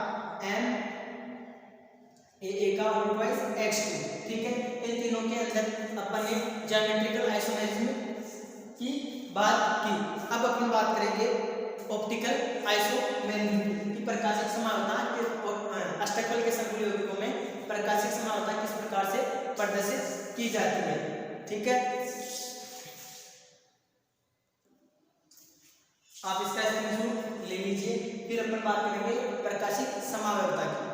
MAA का होल ट्वाइस X2। ठीक है, इन तीनों के अंदर अपन ने ज्योमेट्रिकल आइसोमेरिज्म की बात की। अब अपन बात करेंगे ऑप्टिकल आइसोमेरिज्म की प्रकाशिक समानता अष्टकल के संकुल यौगिकों में प्रकाशिक समानता किस प्रकार से प्रदर्शित की जाती है। ठीक है, आप इसका स्क्रीनशॉट ले लीजिए। फिर अपन बात करेंगे प्रकाशिक समावयवता की।